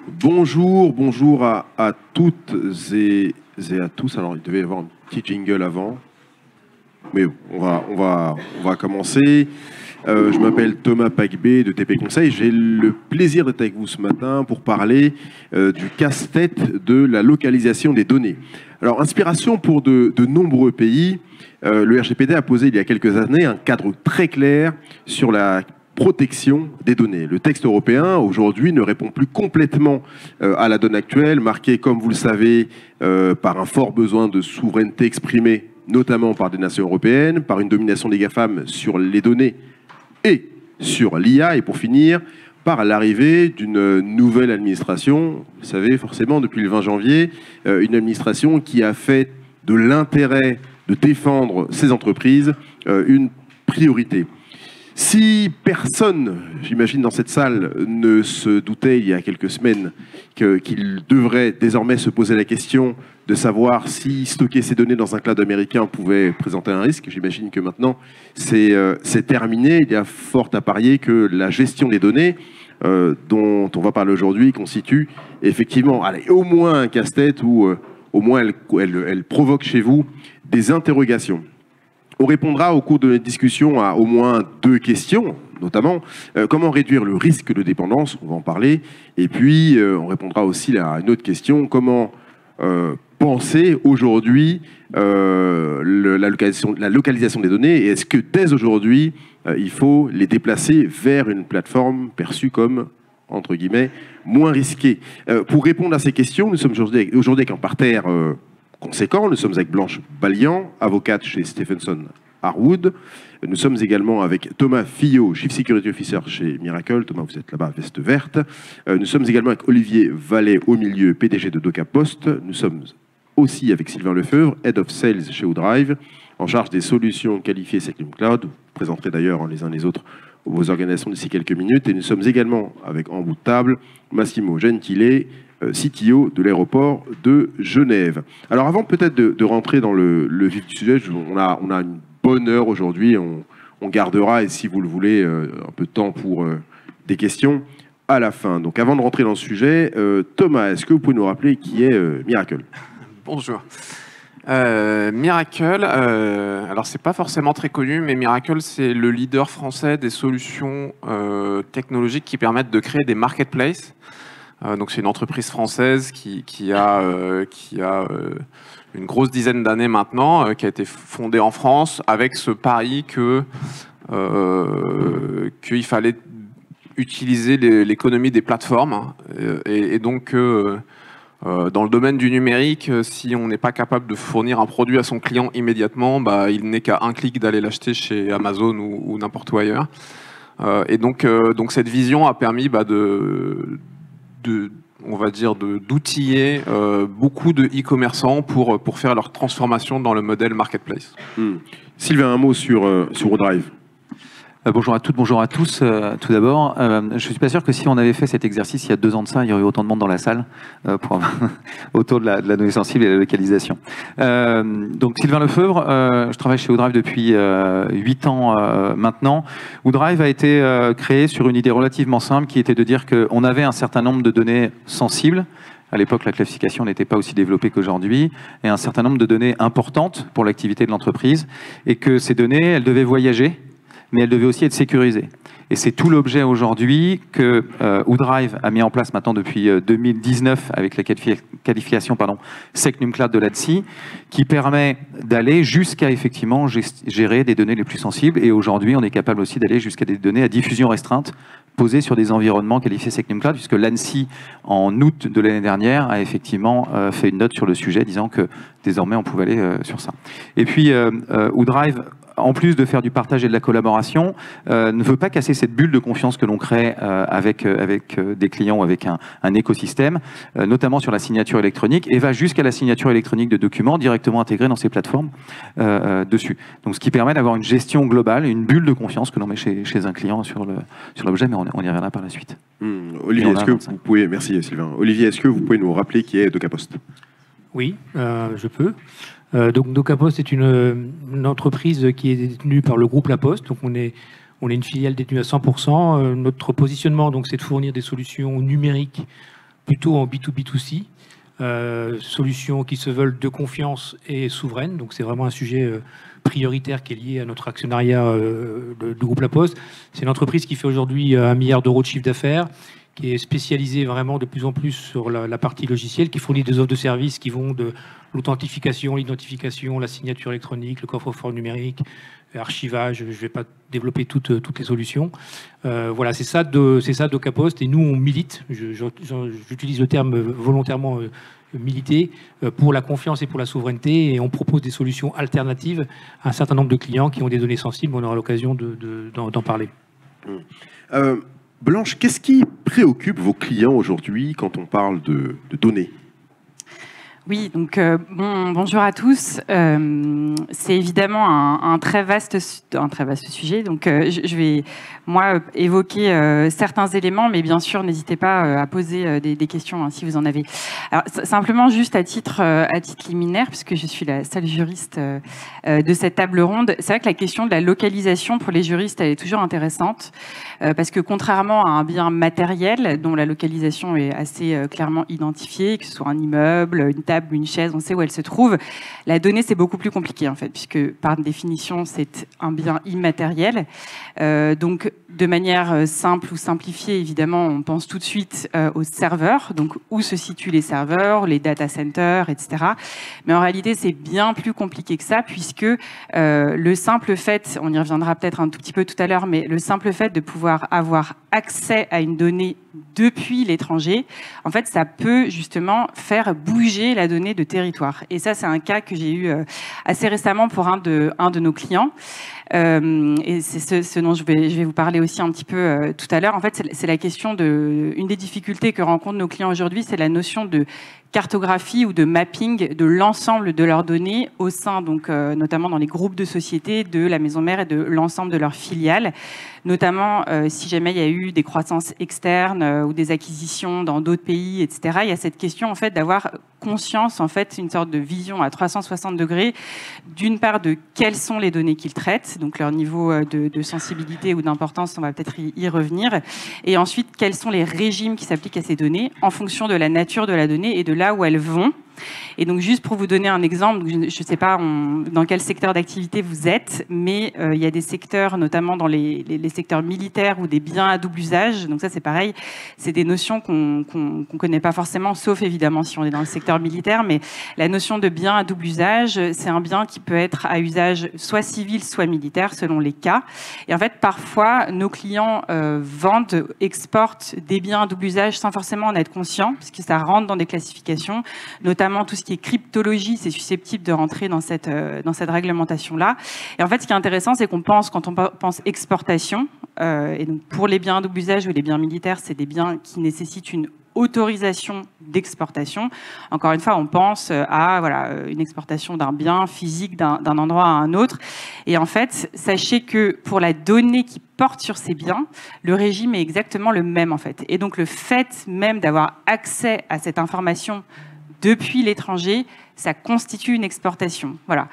Bonjour à toutes et à tous. Alors, il devait y avoir un petit jingle avant, mais on va commencer. Je m'appelle Thomas Paquebé de TP Conseil. J'ai le plaisir d'être avec vous ce matin pour parler du casse-tête de la localisation des données. Alors, inspiration pour de nombreux pays, le RGPD a posé il y a quelques années un cadre très clair sur la protection des données. Le texte européen, aujourd'hui, ne répond plus complètement à la donne actuelle, marquée, comme vous le savez, par un fort besoin de souveraineté exprimée, notamment par des nations européennes, par une domination des GAFAM sur les données et sur l'IA, et pour finir, par l'arrivée d'une nouvelle administration. Vous savez, forcément, depuis le 20 janvier, une administration qui a fait de l'intérêt de défendre ces entreprises une priorité. Si personne, j'imagine dans cette salle, ne se doutait il y a quelques semaines qu'il devrait désormais se poser la question de savoir si stocker ces données dans un cloud américain pouvait présenter un risque, j'imagine que maintenant c'est terminé. Il y a fort à parier que la gestion des données dont on va parler aujourd'hui constitue effectivement au moins un casse-tête ou au moins elle provoque chez vous des interrogations. On répondra au cours de notre discussion à au moins deux questions, notamment comment réduire le risque de dépendance, on va en parler, et puis on répondra aussi à une autre question, comment penser aujourd'hui la localisation des données, et est-ce que dès aujourd'hui il faut les déplacer vers une plateforme perçue comme, entre guillemets, moins risquée. Pour répondre à ces questions, nous sommes aujourd'hui avec un parterre conséquent. Nous sommes avec Blanche Balian, avocate chez Stephenson Harwood. Nous sommes également avec Thomas Fillot, Chief Security Officer chez Miracle. Thomas, vous êtes là-bas, veste verte. Nous sommes également avec Olivier Vallet, au milieu, PDG de DocaPost. Nous sommes aussi avec Sylvain Lefebvre, Head of Sales chez WooDrive, en charge des solutions qualifiées Secnum Cloud. Vous présenterez d'ailleurs les uns les autres vos organisations d'ici quelques minutes. Et nous sommes également avec, en bout de table, Massimo Gentile, CTO de l'aéroport de Genève. Alors avant peut-être de rentrer dans le vif du sujet, on a une bonne heure aujourd'hui, on gardera, et si vous le voulez, un peu de temps pour des questions à la fin. Donc avant de rentrer dans le sujet, Thomas, est-ce que vous pouvez nous rappeler qui est Miracle ? Bonjour. Miracle, alors c'est pas forcément très connu, mais Miracle c'est le leader français des solutions technologiques qui permettent de créer des marketplaces. Donc c'est une entreprise française qui a une grosse dizaine d'années maintenant, qui a été fondée en France avec ce pari qu'il fallait utiliser l'économie des plateformes et donc dans le domaine du numérique, si on n'est pas capable de fournir un produit à son client immédiatement, il n'est qu'à un clic d'aller l'acheter chez Amazon ou n'importe où ailleurs. Et donc cette vision a permis d'outiller beaucoup de e-commerçants pour faire leur transformation dans le modèle marketplace. Sylvain, un mot sur WooDrive. Bonjour à toutes, bonjour à tous. Tout d'abord, je ne suis pas sûr que si on avait fait cet exercice il y a 2 ans de ça, il y aurait eu autant de monde dans la salle autour de la donnée sensible et la localisation. Donc Sylvain Lefebvre, je travaille chez WooDrive depuis 8 ans maintenant. WooDrive a été créé sur une idée relativement simple qui était de dire qu'on avait un certain nombre de données sensibles. À l'époque, la classification n'était pas aussi développée qu'aujourd'hui, et un certain nombre de données importantes pour l'activité de l'entreprise, et que ces données, elles devaient voyager, mais elle devait aussi être sécurisée. Et c'est tout l'objet aujourd'hui que WooDrive a mis en place maintenant depuis 2019 avec la qualification Secnum Cloud de l'ANSSI, qui permet d'aller jusqu'à effectivement gérer des données les plus sensibles. Et aujourd'hui, on est capable aussi d'aller jusqu'à des données à diffusion restreinte posées sur des environnements qualifiés Secnum Cloud, puisque l'ANSSI, en août de l'année dernière, a effectivement fait une note sur le sujet disant que désormais on pouvait aller sur ça. Et puis WooDrive, en plus de faire du partage et de la collaboration, ne veut pas casser cette bulle de confiance que l'on crée avec des clients ou avec un écosystème, notamment sur la signature électronique, et va jusqu'à la signature électronique de documents directement intégrés dans ces plateformes dessus. Donc, ce qui permet d'avoir une gestion globale, une bulle de confiance que l'on met chez un client sur l'objet, mais on y reviendra par la suite. Olivier, est-ce que vous pouvez... Merci Sylvain. Olivier, est-ce que vous pouvez nous rappeler qui est DocaPost ? Oui, je peux. Donc DocaPost est une entreprise qui est détenue par le groupe La Poste. Donc on est une filiale détenue à 100%. Notre positionnement, donc, c'est de fournir des solutions numériques plutôt en B2B2C, solutions qui se veulent de confiance et souveraines. Donc c'est vraiment un sujet prioritaire qui est lié à notre actionnariat du groupe La Poste. C'est une entreprise qui fait aujourd'hui 1 milliard d'euros de chiffre d'affaires, qui est spécialisée vraiment de plus en plus sur la partie logicielle, qui fournit des offres de services qui vont de l'authentification, l'identification, la signature électronique, le coffre-fort numérique, archivage. Je ne vais pas développer toutes les solutions. Voilà, c'est ça DocaPost. Et nous, on milite, j'utilise le terme volontairement militer, pour la confiance et pour la souveraineté. Et on propose des solutions alternatives à un certain nombre de clients qui ont des données sensibles. On aura l'occasion d'en parler. Blanche, qu'est-ce qui préoccupe vos clients aujourd'hui quand on parle de données ? Oui, donc bonjour à tous. C'est évidemment un très vaste sujet. Donc je vais moi évoquer certains éléments, mais bien sûr n'hésitez pas à poser des questions si vous en avez. Alors simplement juste à titre liminaire, puisque je suis la seule juriste de cette table ronde, c'est vrai que la question de la localisation pour les juristes elle est toujours intéressante, parce que contrairement à un bien matériel dont la localisation est assez clairement identifiée, que ce soit un immeuble, une table, une chaise, on sait où elle se trouve. La donnée, c'est beaucoup plus compliqué, en fait, puisque par définition, c'est un bien immatériel. Donc, de manière simple ou simplifiée, évidemment, on pense tout de suite aux serveurs, donc où se situent les serveurs, les data centers, etc. Mais en réalité, c'est bien plus compliqué que ça, puisque le simple fait, on y reviendra peut-être un tout petit peu tout à l'heure, mais le simple fait de pouvoir avoir accès à une donnée depuis l'étranger, en fait, ça peut justement faire bouger la donnée de territoire. Et ça, c'est un cas que j'ai eu assez récemment pour un de nos clients. Et c'est ce dont je vais vous parler aussi un petit peu tout à l'heure. En fait, c'est la question une des difficultés que rencontrent nos clients aujourd'hui, c'est la notion de cartographie ou de mapping de l'ensemble de leurs données au sein, donc notamment dans les groupes de sociétés de la maison mère et de l'ensemble de leurs filiales, notamment si jamais il y a eu des croissances externes ou des acquisitions dans d'autres pays, etc. Il y a cette question en fait d'avoir conscience, en fait, une sorte de vision à 360 degrés, d'une part de quelles sont les données qu'ils traitent, donc leur niveau de sensibilité ou d'importance, on va peut-être y revenir, et ensuite quels sont les régimes qui s'appliquent à ces données en fonction de la nature de la donnée et de là où elles vont. Et donc, juste pour vous donner un exemple, je ne sais pas dans quel secteur d'activité vous êtes, mais il y a des secteurs, notamment dans les secteurs militaires ou des biens à double usage. Donc ça, c'est pareil, c'est des notions qu'on connaît pas forcément, sauf évidemment si on est dans le secteur militaire. Mais la notion de bien à double usage, c'est un bien qui peut être à usage soit civil, soit militaire, selon les cas. Et en fait, parfois, nos clients vendent, exportent des biens à double usage sans forcément en être conscients, parce que ça rentre dans des classifications, notamment tout ce qui est cryptologie, c'est susceptible de rentrer dans cette réglementation-là. Et en fait, ce qui est intéressant, c'est qu'on pense, quand on pense exportation, et donc pour les biens à double usage ou les biens militaires, c'est des biens qui nécessitent une autorisation d'exportation. Encore une fois, on pense à une exportation d'un bien physique d'un endroit à un autre. Et en fait, sachez que pour la donnée qui porte sur ces biens, le régime est exactement le même en fait. Et donc le fait même d'avoir accès à cette information depuis l'étranger, ça constitue une exportation. Voilà.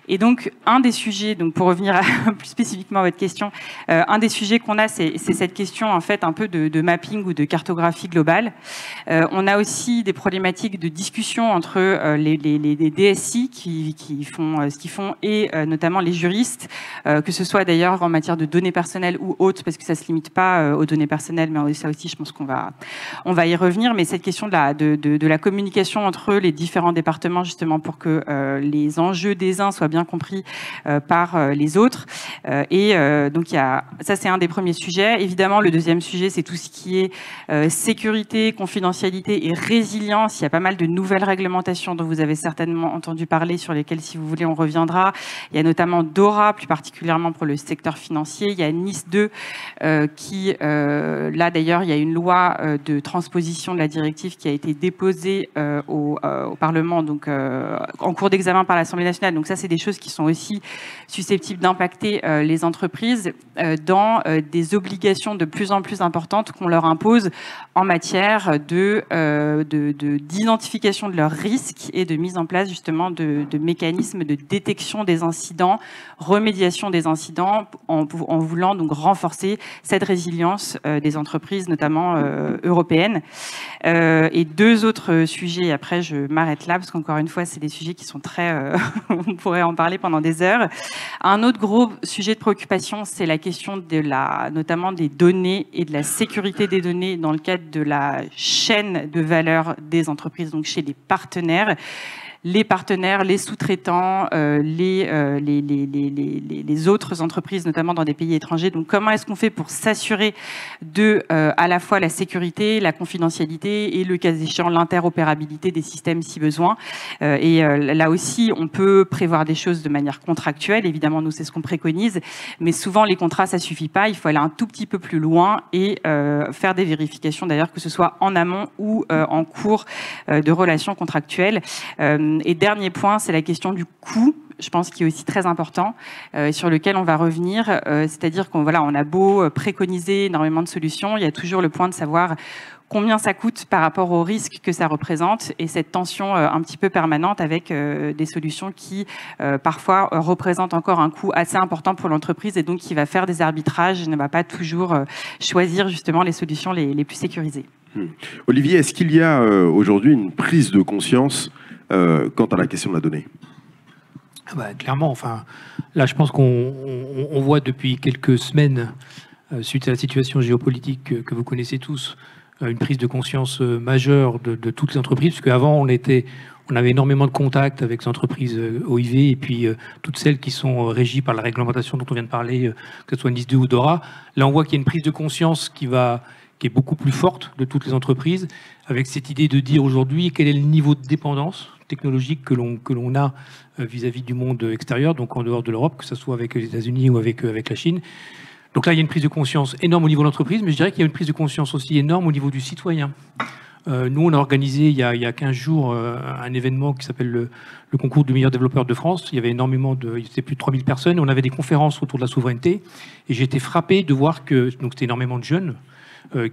Et donc, un des sujets, donc pour revenir plus spécifiquement à votre question, un des sujets qu'on a, c'est cette question en fait un peu de mapping ou de cartographie globale. On a aussi des problématiques de discussion entre les DSI qui font ce qu'ils font et notamment les juristes, que ce soit d'ailleurs en matière de données personnelles ou autres, parce que ça se limite pas aux données personnelles, mais ça aussi, je pense qu'on va y revenir. Mais cette question de la communication entre les différents départements, justement pour que les enjeux des uns soient bien compris par les autres. Donc, ça, c'est un des premiers sujets. Évidemment, le deuxième sujet, c'est tout ce qui est sécurité, confidentialité et résilience. Il y a pas mal de nouvelles réglementations dont vous avez certainement entendu parler, sur lesquelles, si vous voulez, on reviendra. Il y a notamment DORA, plus particulièrement pour le secteur financier. Il y a NIS 2, là, d'ailleurs, il y a une loi de transposition de la directive qui a été déposée au Parlement, donc en cours d'examen par l'Assemblée nationale. Donc ça, c'est des choses qui sont aussi susceptibles d'impacter les entreprises dans des obligations de plus en plus importantes qu'on leur impose en matière d'identification de leurs risques et de mise en place justement de mécanismes de détection des incidents, remédiation des incidents, en voulant donc renforcer cette résilience des entreprises, notamment européennes. Et deux autres sujets, après je m'arrête là, parce qu'encore une fois, c'est des sujets qui sont très... on pourrait en parler pendant des heures. Un autre gros sujet de préoccupation, c'est la question notamment des données et de la sécurité des données dans le cadre de la chaîne de valeur des entreprises, donc chez les partenaires. Les partenaires, les sous-traitants, les autres entreprises, notamment dans des pays étrangers. Donc, comment est-ce qu'on fait pour s'assurer de, à la fois la sécurité, la confidentialité et le cas échéant l'interopérabilité des systèmes si besoin. Là aussi, on peut prévoir des choses de manière contractuelle. Évidemment, nous, c'est ce qu'on préconise. Mais souvent, les contrats, ça suffit pas. Il faut aller un tout petit peu plus loin et faire des vérifications, d'ailleurs, que ce soit en amont ou en cours de relations contractuelles. Et dernier point, c'est la question du coût, je pense, qui est aussi très important, sur lequel on va revenir. C'est-à-dire qu'on on a beau préconiser énormément de solutions, il y a toujours le point de savoir combien ça coûte par rapport au risque que ça représente, et cette tension un petit peu permanente avec des solutions qui parfois représentent encore un coût assez important pour l'entreprise, et donc qui va faire des arbitrages et ne va pas toujours choisir justement les solutions les plus sécurisées. Olivier, est-ce qu'il y a aujourd'hui une prise de conscience quant à la question de la donnée? Clairement, enfin, là je pense qu'on voit depuis quelques semaines, suite à la situation géopolitique que vous connaissez tous, une prise de conscience majeure de toutes les entreprises, parce qu'avant on avait énormément de contacts avec les entreprises OIV et puis toutes celles qui sont régies par la réglementation dont on vient de parler, que ce soit NIS2 ou DORA. Là on voit qu'il y a une prise de conscience qui est beaucoup plus forte de toutes les entreprises, avec cette idée de dire aujourd'hui quel est le niveau de dépendance technologique que l'on a vis-à-vis du monde extérieur, donc en dehors de l'Europe, que ce soit avec les États-Unis ou avec la Chine. Donc là, il y a une prise de conscience énorme au niveau de l'entreprise, mais je dirais qu'il y a une prise de conscience aussi énorme au niveau du citoyen. Nous, on a organisé il y a 15 jours un événement qui s'appelle le concours du meilleur développeur de France. Il y avait il était plus de 3000 personnes, et on avait des conférences autour de la souveraineté, et j'ai été frappé de voir que c'était énormément de jeunes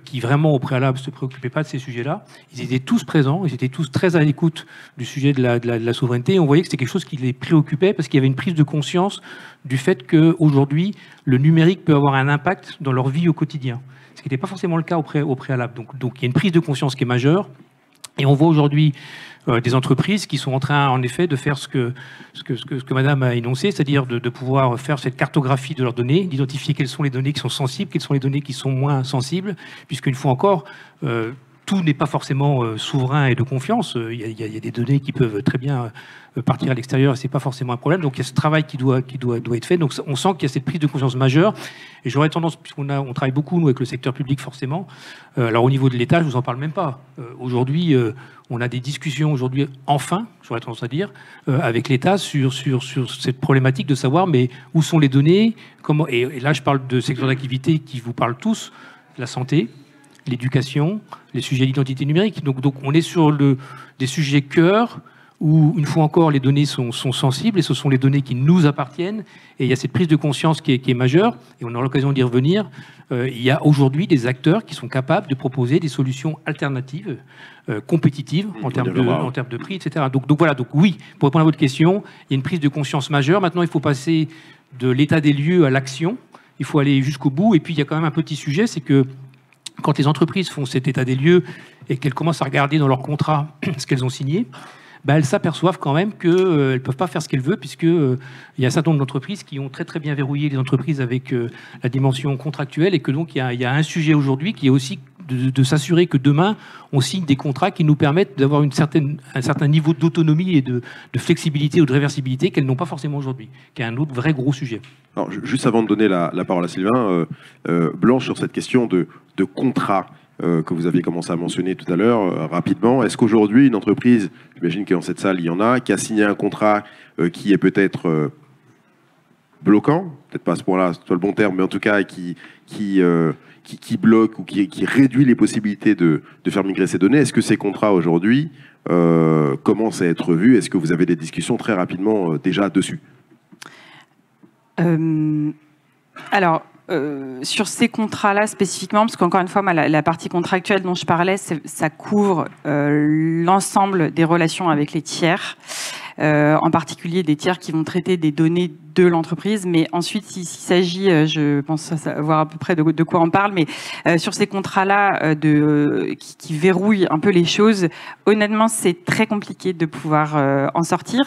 qui vraiment au préalable ne se préoccupaient pas de ces sujets-là. Ils étaient tous présents, ils étaient tous très à l'écoute du sujet de la souveraineté, et on voyait que c'était quelque chose qui les préoccupait, parce qu'il y avait une prise de conscience du fait qu'aujourd'hui, le numérique peut avoir un impact dans leur vie au quotidien, ce qui n'était pas forcément le cas au préalable. Donc il y a une prise de conscience qui est majeure, et on voit aujourd'hui des entreprises qui sont en train, en effet, de faire ce que Madame a énoncé, c'est-à-dire de pouvoir faire cette cartographie de leurs données, d'identifier quelles sont les données qui sont sensibles, quelles sont les données qui sont moins sensibles, puisqu'une fois encore, tout n'est pas forcément souverain et de confiance. Il y a des données qui peuvent très bien partir à l'extérieur, et c'est pas forcément un problème. Donc il y a ce travail qui doit être fait. Donc on sent qu'il y a cette prise de conscience majeure. Et j'aurais tendance, puisqu'on travaille beaucoup nous avec le secteur public forcément. Alors au niveau de l'État, je vous en parle même pas. Aujourd'hui, on a des discussions aujourd'hui, enfin, j'aurais tendance à dire, avec l'État sur cette problématique de savoir mais où sont les données, comment. Et là, je parle de secteurs d'activité qui vous parlent tous, la santé, l'éducation, les sujets d'identité numérique. Donc on est sur des sujets cœur où, une fois encore, les données sont sensibles, et ce sont les données qui nous appartiennent. Et il y a cette prise de conscience qui est majeure, et on aura l'occasion d'y revenir. Il y a aujourd'hui des acteurs qui sont capables de proposer des solutions alternatives, compétitives, en termes de prix, etc. Donc voilà, donc oui, pour répondre à votre question, il y a une prise de conscience majeure. Maintenant, il faut passer de l'état des lieux à l'action. Il faut aller jusqu'au bout. Et puis, il y a quand même un petit sujet, c'est que quand les entreprises font cet état des lieux et qu'elles commencent à regarder dans leur contrat ce qu'elles ont signé, elles s'aperçoivent quand même qu'elles ne peuvent pas faire ce qu'elles veulent, puisqu'il y a un certain nombre d'entreprises qui ont très très bien verrouillé les entreprises avec la dimension contractuelle, et que donc il y a un sujet aujourd'hui qui est aussi de s'assurer que demain on signe des contrats qui nous permettent d'avoir un certain niveau d'autonomie et de flexibilité ou de réversibilité qu'elles n'ont pas forcément aujourd'hui, qui est un autre vrai gros sujet. Alors, juste avant de donner la parole à Sylvain, Blanche, sur cette question de contrat que vous aviez commencé à mentionner tout à l'heure, rapidement, est-ce qu'aujourd'hui une entreprise, j'imagine que dans cette salle il y en a, qui a signé un contrat qui est peut-être bloquant, peut-être pas à ce point-là, c'est pas le bon terme, mais en tout cas qui bloque ou qui réduit les possibilités de faire migrer ces données, est-ce que ces contrats aujourd'hui commencent à être revus? Est-ce que vous avez des discussions très rapidement déjà dessus? Alors, sur ces contrats-là spécifiquement, parce qu'encore une fois, moi, la partie contractuelle dont je parlais, ça couvre l'ensemble des relations avec les tiers, en particulier des tiers qui vont traiter des données de l'entreprise. Mais ensuite, s'il s'agit, je pense savoir à peu près de quoi on parle, mais sur ces contrats-là qui verrouillent un peu les choses, honnêtement, c'est très compliqué de pouvoir en sortir,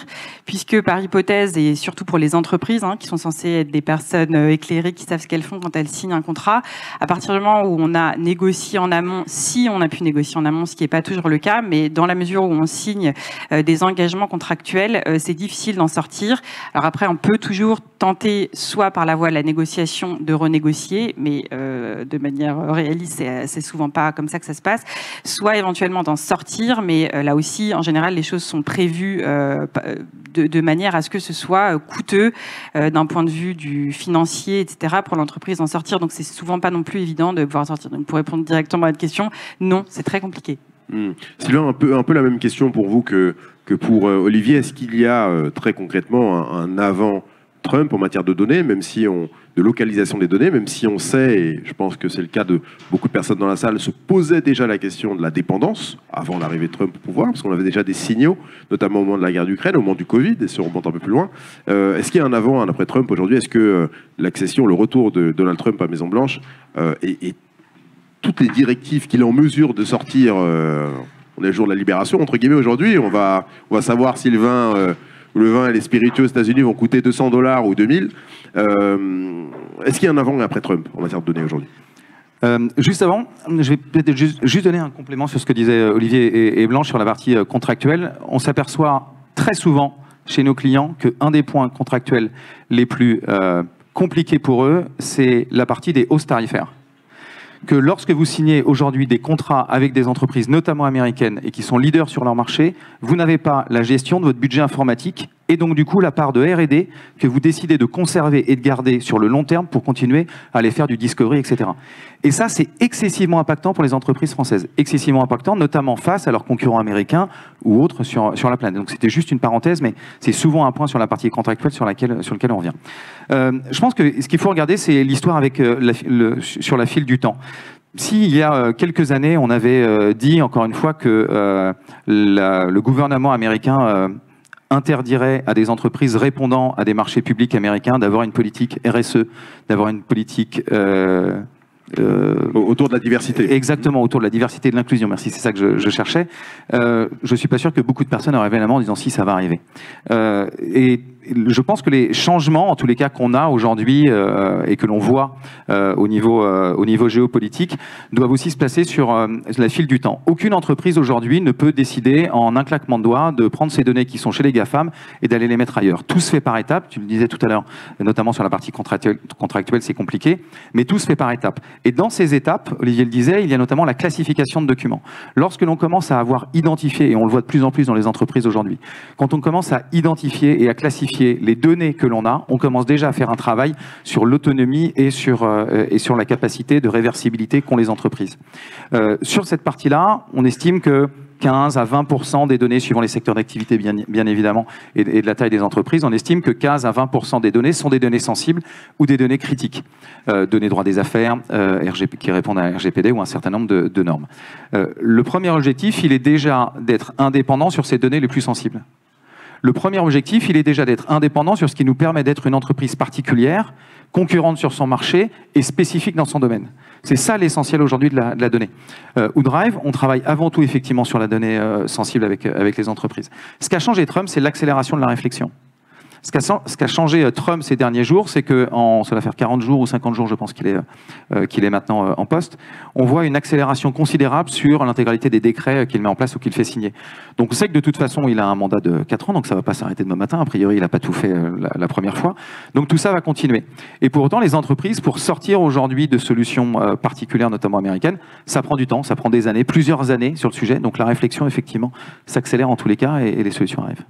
puisque par hypothèse, et surtout pour les entreprises, qui sont censées être des personnes éclairées, qui savent ce qu'elles font quand elles signent un contrat, à partir du moment où on a négocié en amont, si on a pu négocier en amont, ce qui n'est pas toujours le cas, mais dans la mesure où on signe des engagements contractuels, c'est difficile d'en sortir. Alors après, on peut toujours tenter, soit par la voie de la négociation, de renégocier, mais de manière réaliste, c'est souvent pas comme ça que ça se passe, soit éventuellement d'en sortir, mais là aussi, en général, les choses sont prévues de manière à ce que ce soit coûteux d'un point de vue du financier, etc., pour l'entreprise d'en sortir. Donc c'est souvent pas non plus évident de pouvoir sortir. Donc pour répondre directement à votre question, non, c'est très compliqué. Sylvain, un peu la même question pour vous que pour Olivier. Est-ce qu'il y a très concrètement un avant Trump en matière de données, de localisation des données, même si on sait, et je pense que c'est le cas de beaucoup de personnes dans la salle, se posait déjà la question de la dépendance avant l'arrivée de Trump au pouvoir, parce qu'on avait déjà des signaux, notamment au moment de la guerre d'Ukraine, au moment du Covid, et si on remonte un peu plus loin. Est-ce qu'il y a un avant, un après Trump aujourd'hui? Est-ce que l'accession, le retour de Donald Trump à Maison-Blanche et toutes les directives qu'il est en mesure de sortir, on est le jour de la libération, entre guillemets, aujourd'hui, on va savoir si le vin et les spiritueux aux États-Unis vont coûter $200 ou 2000. Est-ce qu'il y a un avant et après Trump en matière de données aujourd'hui? Juste avant, je vais peut-être juste donner un complément sur ce que disaient Olivier et Blanche sur la partie contractuelle. On s'aperçoit très souvent chez nos clients qu'un des points contractuels les plus compliqués pour eux, c'est la partie des hausses tarifaires. Que lorsque vous signez aujourd'hui des contrats avec des entreprises, notamment américaines, et qui sont leaders sur leur marché, vous n'avez pas la gestion de votre budget informatique et donc du coup la part de R&D que vous décidez de conserver et de garder sur le long terme pour continuer à aller faire du discovery, etc. Et ça, c'est excessivement impactant pour les entreprises françaises. Excessivement impactant, notamment face à leurs concurrents américains ou autres sur la planète. Donc c'était juste une parenthèse, mais c'est souvent un point sur la partie contractuelle sur lequel on revient. Je pense que ce qu'il faut regarder, c'est l'histoire avec sur la file du temps. S'il y a quelques années, on avait dit, encore une fois, que le gouvernement américain interdirait à des entreprises répondant à des marchés publics américains d'avoir une politique RSE, d'avoir une politique... autour de la diversité. Exactement, autour de la diversité et de l'inclusion. Merci, c'est ça que je cherchais. Je suis pas sûr que beaucoup de personnes auraient évidemment en disant si ça va arriver. Et je pense que les changements, en tous les cas qu'on a aujourd'hui et que l'on voit au niveau géopolitique, doivent aussi se placer sur la file du temps. Aucune entreprise aujourd'hui ne peut décider en un claquement de doigts de prendre ces données qui sont chez les GAFAM et d'aller les mettre ailleurs. Tout se fait par étapes. Tu le disais tout à l'heure, notamment sur la partie contractuelle, c'est compliqué, mais tout se fait par étapes. Et dans ces étapes, Olivier le disait, il y a notamment la classification de documents. Lorsque l'on commence à avoir identifié, et on le voit de plus en plus dans les entreprises aujourd'hui, quand on commence à identifier et à classifier les données que l'on a, on commence déjà à faire un travail sur l'autonomie et sur la capacité de réversibilité qu'ont les entreprises. Sur cette partie-là, on estime que 15 à 20% des données, suivant les secteurs d'activité bien évidemment, et de la taille des entreprises, on estime que 15 à 20% des données sont des données sensibles ou des données critiques. Données droit des affaires, qui répondent à RGPD ou un certain nombre de normes. Le premier objectif, il est déjà d'être indépendant sur ces données les plus sensibles. Le premier objectif, il est déjà d'être indépendant sur ce qui nous permet d'être une entreprise particulière, concurrente sur son marché et spécifique dans son domaine. C'est ça l'essentiel aujourd'hui de la donnée. Woodrive, on travaille avant tout effectivement sur la donnée sensible avec les entreprises. Ce qu'a changé Trump, c'est l'accélération de la réflexion. Ce qu'a changé Trump ces derniers jours, c'est que, ça va faire 40 jours ou 50 jours, je pense qu'il est maintenant en poste, on voit une accélération considérable sur l'intégralité des décrets qu'il met en place ou qu'il fait signer. Donc on sait que de toute façon, il a un mandat de 4 ans, donc ça ne va pas s'arrêter demain matin. A priori, il n'a pas tout fait la première fois. Donc tout ça va continuer. Et pour autant, les entreprises, pour sortir aujourd'hui de solutions particulières, notamment américaines, ça prend du temps, ça prend des années, plusieurs années sur le sujet. Donc la réflexion, effectivement, s'accélère en tous les cas et les solutions arrivent.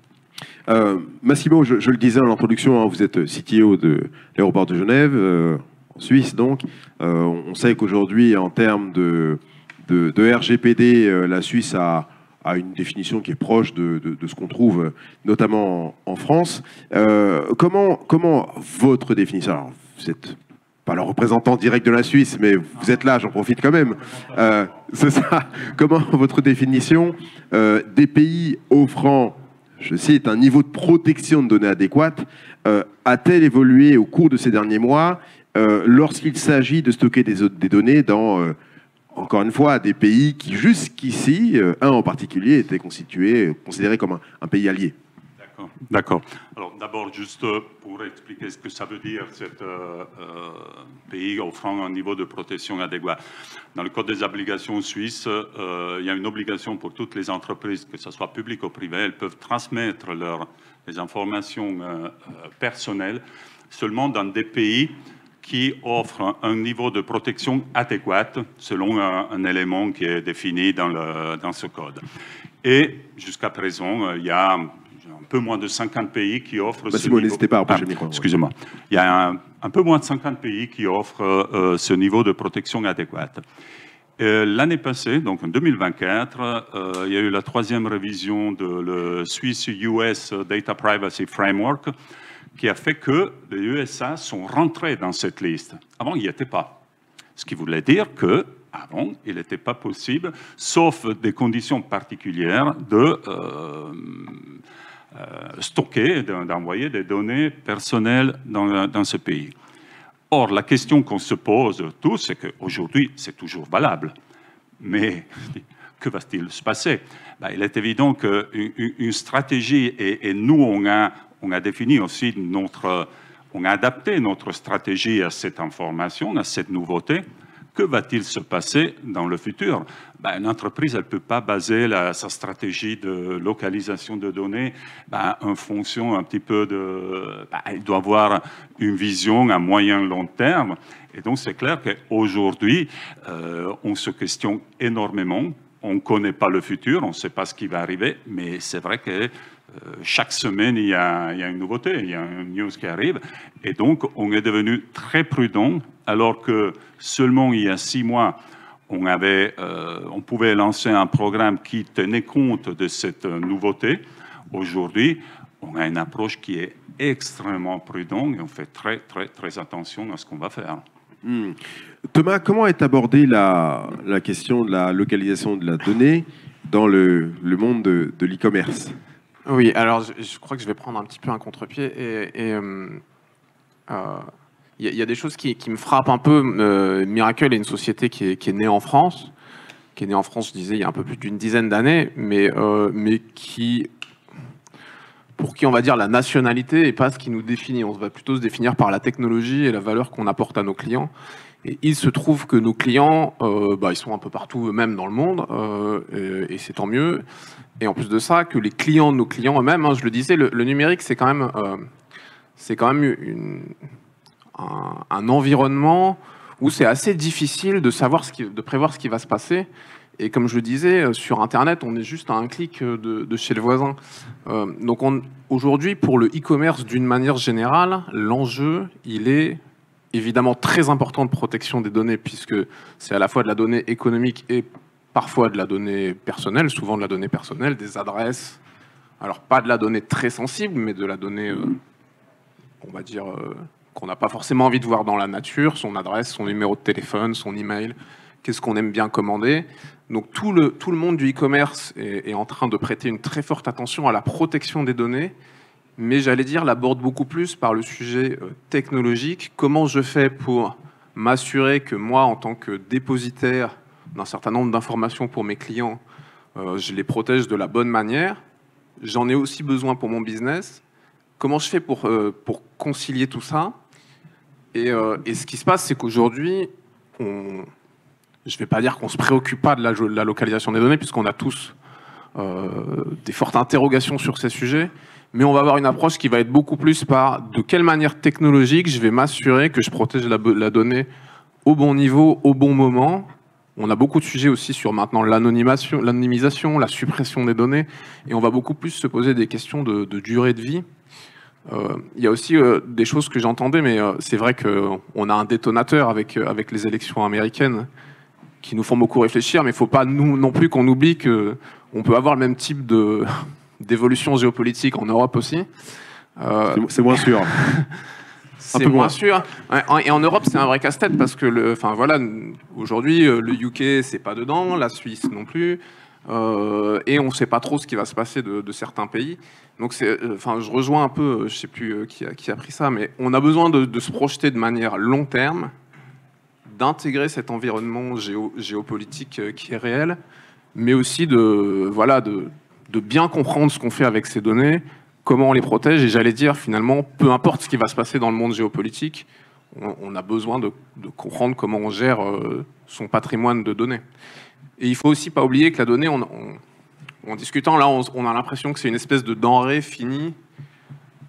Massimo, je le disais en introduction, vous êtes CTO de l'aéroport de Genève, en Suisse donc. On sait qu'aujourd'hui, en termes de RGPD, la Suisse a une définition qui est proche de ce qu'on trouve notamment en France. Comment votre définition, alors vous êtes pas le représentant direct de la Suisse, mais vous êtes là, j'en profite quand même. C'est ça. Comment votre définition des pays offrant, je cite, un niveau de protection de données adéquate a-t-elle évolué au cours de ces derniers mois lorsqu'il s'agit de stocker des données dans, encore une fois, des pays qui jusqu'ici, un en particulier, était considéré comme un pays allié? D'accord. Alors d'abord, juste pour expliquer ce que ça veut dire, cet pays offrant un niveau de protection adéquat. Dans le Code des obligations suisses, il y a une obligation pour toutes les entreprises, que ce soit publiques ou privées, elles peuvent transmettre les informations personnelles seulement dans des pays qui offrent un niveau de protection adéquat selon un élément qui est défini dans ce code. Et jusqu'à présent, il y a un peu moins de 50 pays qui offrent ce niveau. N'hésitez pas à approcher le micro. Excusez-moi. Il y a un peu moins de 50 pays qui offrent ce niveau de protection adéquate. L'année passée, donc en 2024, il y a eu la 3e révision de le Swiss-US Data Privacy Framework qui a fait que les USA sont rentrés dans cette liste. Avant, il n'y était pas. Ce qui voulait dire que avant, il n'était pas possible, sauf des conditions particulières, de stocker, d'envoyer des données personnelles dans ce pays. Or, la question qu'on se pose tous, c'est qu'aujourd'hui, c'est toujours valable. Mais que va-t-il se passer? Il est évident qu'une stratégie, et nous, on a défini aussi on a adapté notre stratégie à cette information, à cette nouveauté. Que va-t-il se passer dans le futur? Une entreprise, elle ne peut pas baser sa stratégie de localisation de données en fonction un petit peu de... elle doit avoir une vision à moyen long terme. Et donc, c'est clair qu'aujourd'hui, on se questionne énormément. On ne connaît pas le futur, on ne sait pas ce qui va arriver, mais c'est vrai que chaque semaine, il y a une nouveauté, il y a une news qui arrive. Et donc, on est devenu très prudent, alors que seulement il y a 6 mois, on pouvait lancer un programme qui tenait compte de cette nouveauté. Aujourd'hui, on a une approche qui est extrêmement prudente et on fait très, très, très attention à ce qu'on va faire. Thomas, comment est abordée la question de la localisation de la donnée dans le monde de l'e-commerce? Oui, alors je crois que je vais prendre un petit peu un contre-pied il y a des choses qui me frappent un peu. Miracle est une société qui est née en France, je disais, il y a un peu plus d'une dizaine d'années, mais pour qui, on va dire, la nationalité n'est pas ce qui nous définit. On va plutôt se définir par la technologie et la valeur qu'on apporte à nos clients. Et il se trouve que nos clients, ils sont un peu partout eux-mêmes dans le monde, et c'est tant mieux. Et en plus de ça, que les clients de nos clients eux-mêmes, je le disais, le numérique, c'est quand même un environnement où c'est assez difficile de prévoir ce qui va se passer. Et comme je le disais, sur Internet, on est juste à un clic de chez le voisin. Donc aujourd'hui, pour le e-commerce, d'une manière générale, l'enjeu, il est évidemment très important de protection des données, puisque c'est à la fois de la donnée économique et parfois de la donnée personnelle, souvent de la donnée personnelle, des adresses. Alors pas de la donnée très sensible, mais de la donnée, on va dire, qu'on n'a pas forcément envie de voir dans la nature, son adresse, son numéro de téléphone, son email, qu'est-ce qu'on aime bien commander. Donc tout le monde du e-commerce est en train de prêter une très forte attention à la protection des données, mais j'allais dire l'aborde beaucoup plus par le sujet technologique. Comment je fais pour m'assurer que moi, en tant que dépositaire d'un certain nombre d'informations pour mes clients, je les protège de la bonne manière. J'en ai aussi besoin pour mon business. Comment je fais pour concilier tout ça? Et ce qui se passe, c'est qu'aujourd'hui, je ne vais pas dire qu'on ne se préoccupe pas de la localisation des données, puisqu'on a tous des fortes interrogations sur ces sujets, mais on va avoir une approche qui va être beaucoup plus par de quelle manière technologique je vais m'assurer que je protège la donnée au bon niveau, au bon moment. On a beaucoup de sujets aussi sur maintenant l'anonymisation, la suppression des données, et on va beaucoup plus se poser des questions de durée de vie. Il y a aussi des choses que j'entendais, mais c'est vrai qu'on a un détonateur avec les élections américaines qui nous font beaucoup réfléchir, mais il ne faut pas non plus qu'on oublie qu'on peut avoir le même type d'évolution géopolitique en Europe aussi. C'est moins sûr. C'est moins sûr. Et en Europe, c'est un vrai casse-tête parce que, aujourd'hui, le UK, c'est pas dedans, la Suisse non plus, et on sait pas trop ce qui va se passer de certains pays. Donc, je rejoins un peu, je sais plus qui a pris ça, mais on a besoin de se projeter de manière long terme, d'intégrer cet environnement géopolitique qui est réel, mais aussi de bien comprendre ce qu'on fait avec ces données, comment on les protège, et j'allais dire, finalement, peu importe ce qui va se passer dans le monde géopolitique, on a besoin de comprendre comment on gère son patrimoine de données. Et il faut aussi pas oublier que la donnée, en discutant, là, on a l'impression que c'est une espèce de denrée finie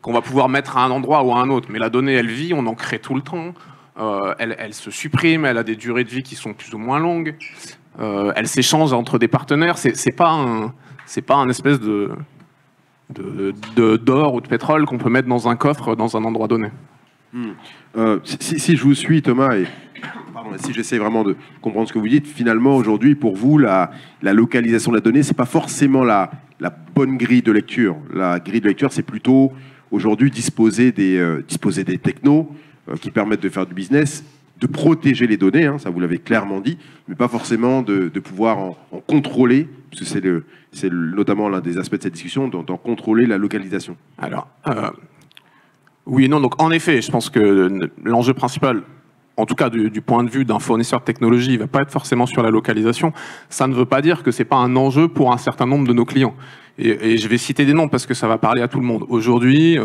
qu'on va pouvoir mettre à un endroit ou à un autre. Mais la donnée, elle vit, on en crée tout le temps, elle se supprime, elle a des durées de vie qui sont plus ou moins longues, elle s'échange entre des partenaires, c'est pas un espèce d'or ou de pétrole qu'on peut mettre dans un coffre dans un endroit donné. Si je vous suis, Thomas, et si j'essaie vraiment de comprendre ce que vous dites, finalement, aujourd'hui, pour vous, la localisation de la donnée, c'est pas forcément la bonne grille de lecture. La grille de lecture, c'est plutôt, aujourd'hui, disposer des technos qui permettent de faire du business, de protéger les données, ça vous l'avez clairement dit, mais pas forcément de pouvoir en contrôler, parce que c'est notamment l'un des aspects de cette discussion, d'en contrôler la localisation. Alors, oui et non. Donc, en effet, je pense que l'enjeu principal, en tout cas du point de vue d'un fournisseur de technologie, il ne va pas être forcément sur la localisation. Ça ne veut pas dire que ce n'est pas un enjeu pour un certain nombre de nos clients. Et je vais citer des noms parce que ça va parler à tout le monde. Aujourd'hui,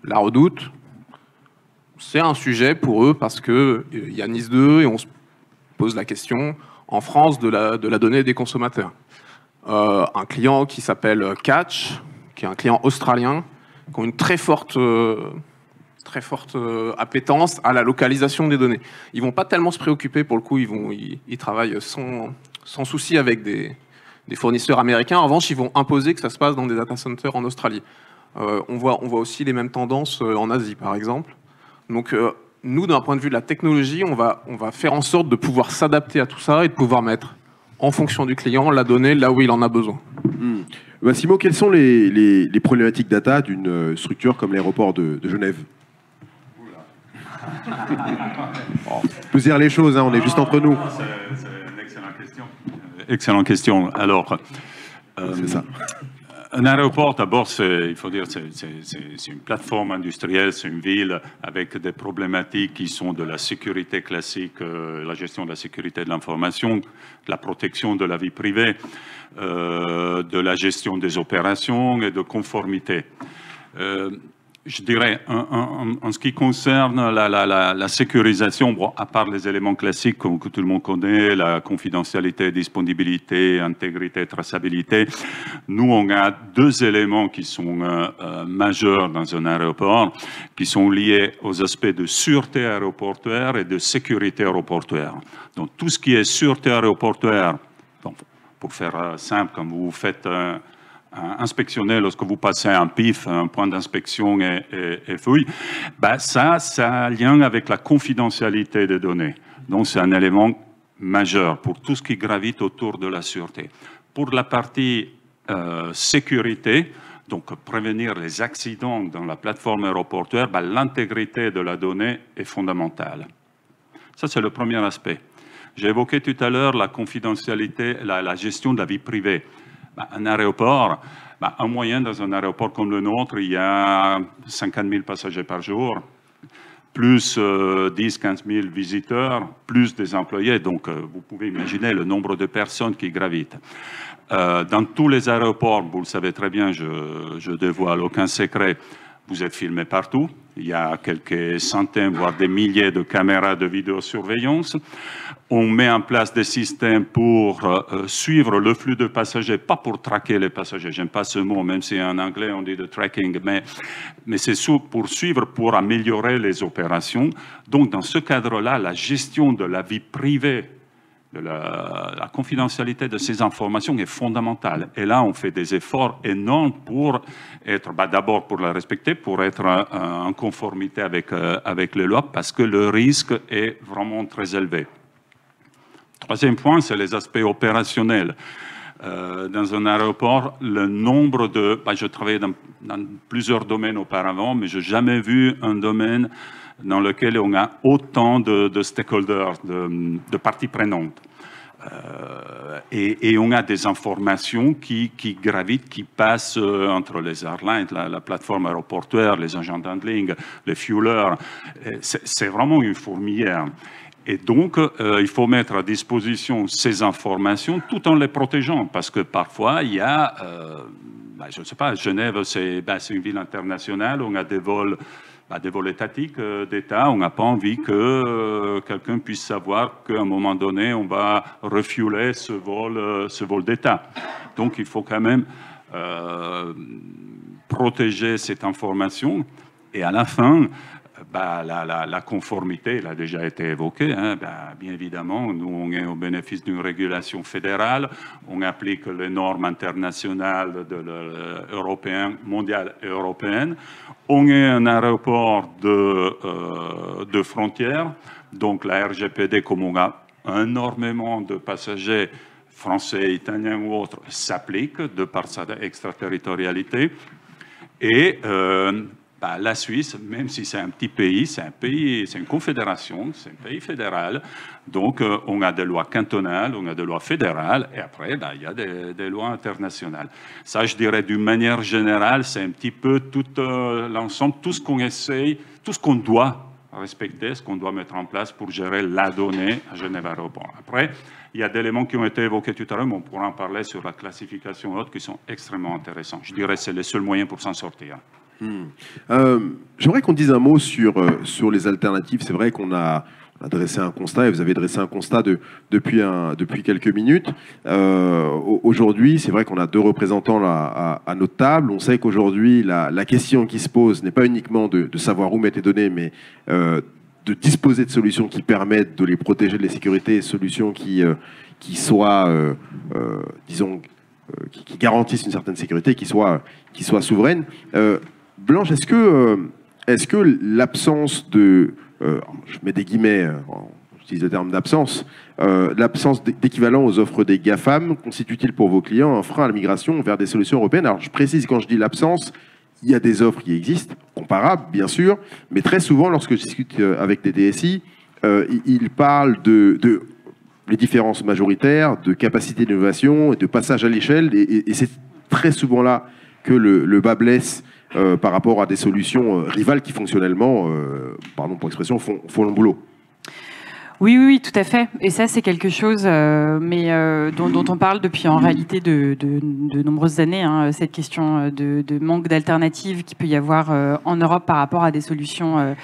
la Redoute, c'est un sujet pour eux parce qu'il y a NIS 2 et on se pose la question en France de la donnée des consommateurs. Un client qui s'appelle Catch, qui est un client australien, qui ont une très forte appétence à la localisation des données. Ils vont pas tellement se préoccuper, pour le coup, ils travaillent sans souci avec des fournisseurs américains. En revanche, ils vont imposer que ça se passe dans des data centers en Australie. On voit aussi les mêmes tendances en Asie, par exemple. Donc, nous, d'un point de vue de la technologie, on va faire en sorte de pouvoir s'adapter à tout ça et de pouvoir mettre, en fonction du client, la donnée là où il en a besoin. Massimo, quelles sont les problématiques data d'une structure comme l'aéroport de Genève? On peut dire les choses, on est juste entre nous. C'est une excellente question. Excellente question. Alors, c'est ça. Un aéroport, d'abord, il faut dire, c'est une plateforme industrielle, c'est une ville avec des problématiques qui sont de la sécurité classique, la gestion de la sécurité de l'information, de la protection de la vie privée, de la gestion des opérations et de conformité. Je dirais, en ce qui concerne la sécurisation, bon, à part les éléments classiques que tout le monde connaît, la confidentialité, disponibilité, intégrité, traçabilité, nous, on a deux éléments qui sont majeurs dans un aéroport, qui sont liés aux aspects de sûreté aéroportuaire et de sécurité aéroportuaire. Donc, tout ce qui est sûreté aéroportuaire, donc, pour faire simple, quand vous faites inspectionner lorsque vous passez un PIF, un point d'inspection et fouille, ben ça a un lien avec la confidentialité des données. Donc c'est un élément majeur pour tout ce qui gravite autour de la sûreté. Pour la partie sécurité, donc prévenir les accidents dans la plateforme aéroportuaire, ben, l'intégrité de la donnée est fondamentale. Ça, c'est le premier aspect. J'ai évoqué tout à l'heure la confidentialité, la gestion de la vie privée. Un aéroport, en moyenne, dans un aéroport comme le nôtre, il y a 50 000 passagers par jour, plus 10-15 000 visiteurs, plus des employés. Donc, vous pouvez imaginer le nombre de personnes qui gravitent. Dans tous les aéroports, vous le savez très bien, je ne dévoile aucun secret, vous êtes filmé partout. Il y a quelques centaines, voire des milliers de caméras de vidéosurveillance. On met en place des systèmes pour suivre le flux de passagers, pas pour traquer les passagers. J'aime pas ce mot, même si en anglais on dit de tracking, mais c'est pour suivre, pour améliorer les opérations. Donc, dans ce cadre-là, la gestion de la vie privée, de la confidentialité de ces informations est fondamentale. Et là, on fait des efforts énormes pour être, d'abord pour la respecter, pour être en conformité avec les lois, parce que le risque est vraiment très élevé. Troisième point, c'est les aspects opérationnels. Dans un aéroport, le nombre de... je travaillais dans plusieurs domaines auparavant, mais je n'ai jamais vu un domaine dans lequel on a autant de stakeholders, de parties prenantes. Et on a des informations qui gravitent, qui passent entre les airlines, la plateforme aéroportuaire, les agents d'handling, les fuelers. C'est vraiment une fourmilière. Et donc, il faut mettre à disposition ces informations tout en les protégeant, parce que parfois, il y a, je ne sais pas, Genève, c'est une ville internationale, on a des vols étatiques d'État, on n'a pas envie que quelqu'un puisse savoir qu'à un moment donné, on va refueler ce vol d'État. Donc, il faut quand même protéger cette information. Et à la fin, la conformité, elle a déjà été évoquée. Bien évidemment, nous, on est au bénéfice d'une régulation fédérale. On applique les normes internationales européennes, mondiales et européennes. On est un aéroport de frontières. Donc, la RGPD, comme on a énormément de passagers français, italiens ou autres, s'applique de par sa extraterritorialité. Et la Suisse, même si c'est un petit pays, c'est une confédération, c'est un pays fédéral. Donc, on a des lois cantonales, on a des lois fédérales, et après, il y a des lois internationales. Ça, je dirais, d'une manière générale, c'est un petit peu tout l'ensemble, tout ce qu'on essaye, tout ce qu'on doit respecter, ce qu'on doit mettre en place pour gérer la donnée à Genève Aéroport. Après, il y a des éléments qui ont été évoqués tout à l'heure, mais on pourra en parler sur la classification et autres, qui sont extrêmement intéressants. Je dirais que c'est le seul moyen pour s'en sortir. J'aimerais qu'on dise un mot sur les alternatives. C'est vrai qu'on a dressé un constat, et vous avez dressé un constat depuis quelques minutes. Aujourd'hui, c'est vrai qu'on a deux représentants là, à notre table. On sait qu'aujourd'hui, la question qui se pose n'est pas uniquement de savoir où mettre les données, mais de disposer de solutions qui permettent de les protéger de la sécurité, solutions qui soient, disons, qui garantissent une certaine sécurité, qui soient souveraines. Blanche, est-ce que l'absence de, je mets des guillemets, j'utilise le terme d'absence, l'absence d'équivalent aux offres des GAFAM constitue-t-il pour vos clients un frein à la migration vers des solutions européennes? Alors je précise, quand je dis l'absence, il y a des offres qui existent, comparables bien sûr, mais très souvent lorsque je discute avec des DSI, ils parlent de les différences majoritaires, de capacité d'innovation et de passage à l'échelle, et c'est très souvent là que le bas blesse par rapport à des solutions rivales qui fonctionnellement, pardon pour l'expression, font le boulot. Oui, tout à fait. Et ça, c'est quelque chose dont on parle depuis en réalité de nombreuses années, cette question de manque d'alternatives qu'il peut y avoir en Europe par rapport à des solutions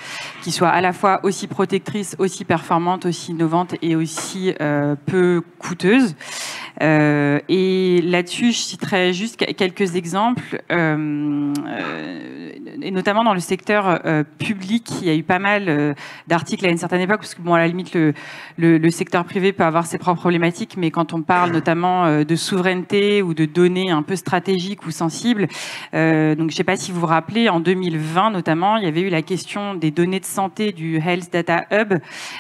qui soient à la fois aussi protectrices, aussi performantes, aussi innovantes et aussi peu coûteuses. Et là-dessus, je citerai juste quelques exemples, et notamment dans le secteur public, il y a eu pas mal d'articles à une certaine époque, parce que bon, à la limite, le secteur privé peut avoir ses propres problématiques, mais quand on parle notamment de souveraineté ou de données un peu stratégiques ou sensibles, donc je ne sais pas si vous vous rappelez, en 2020 notamment, il y avait eu la question des données de santé du Health Data Hub.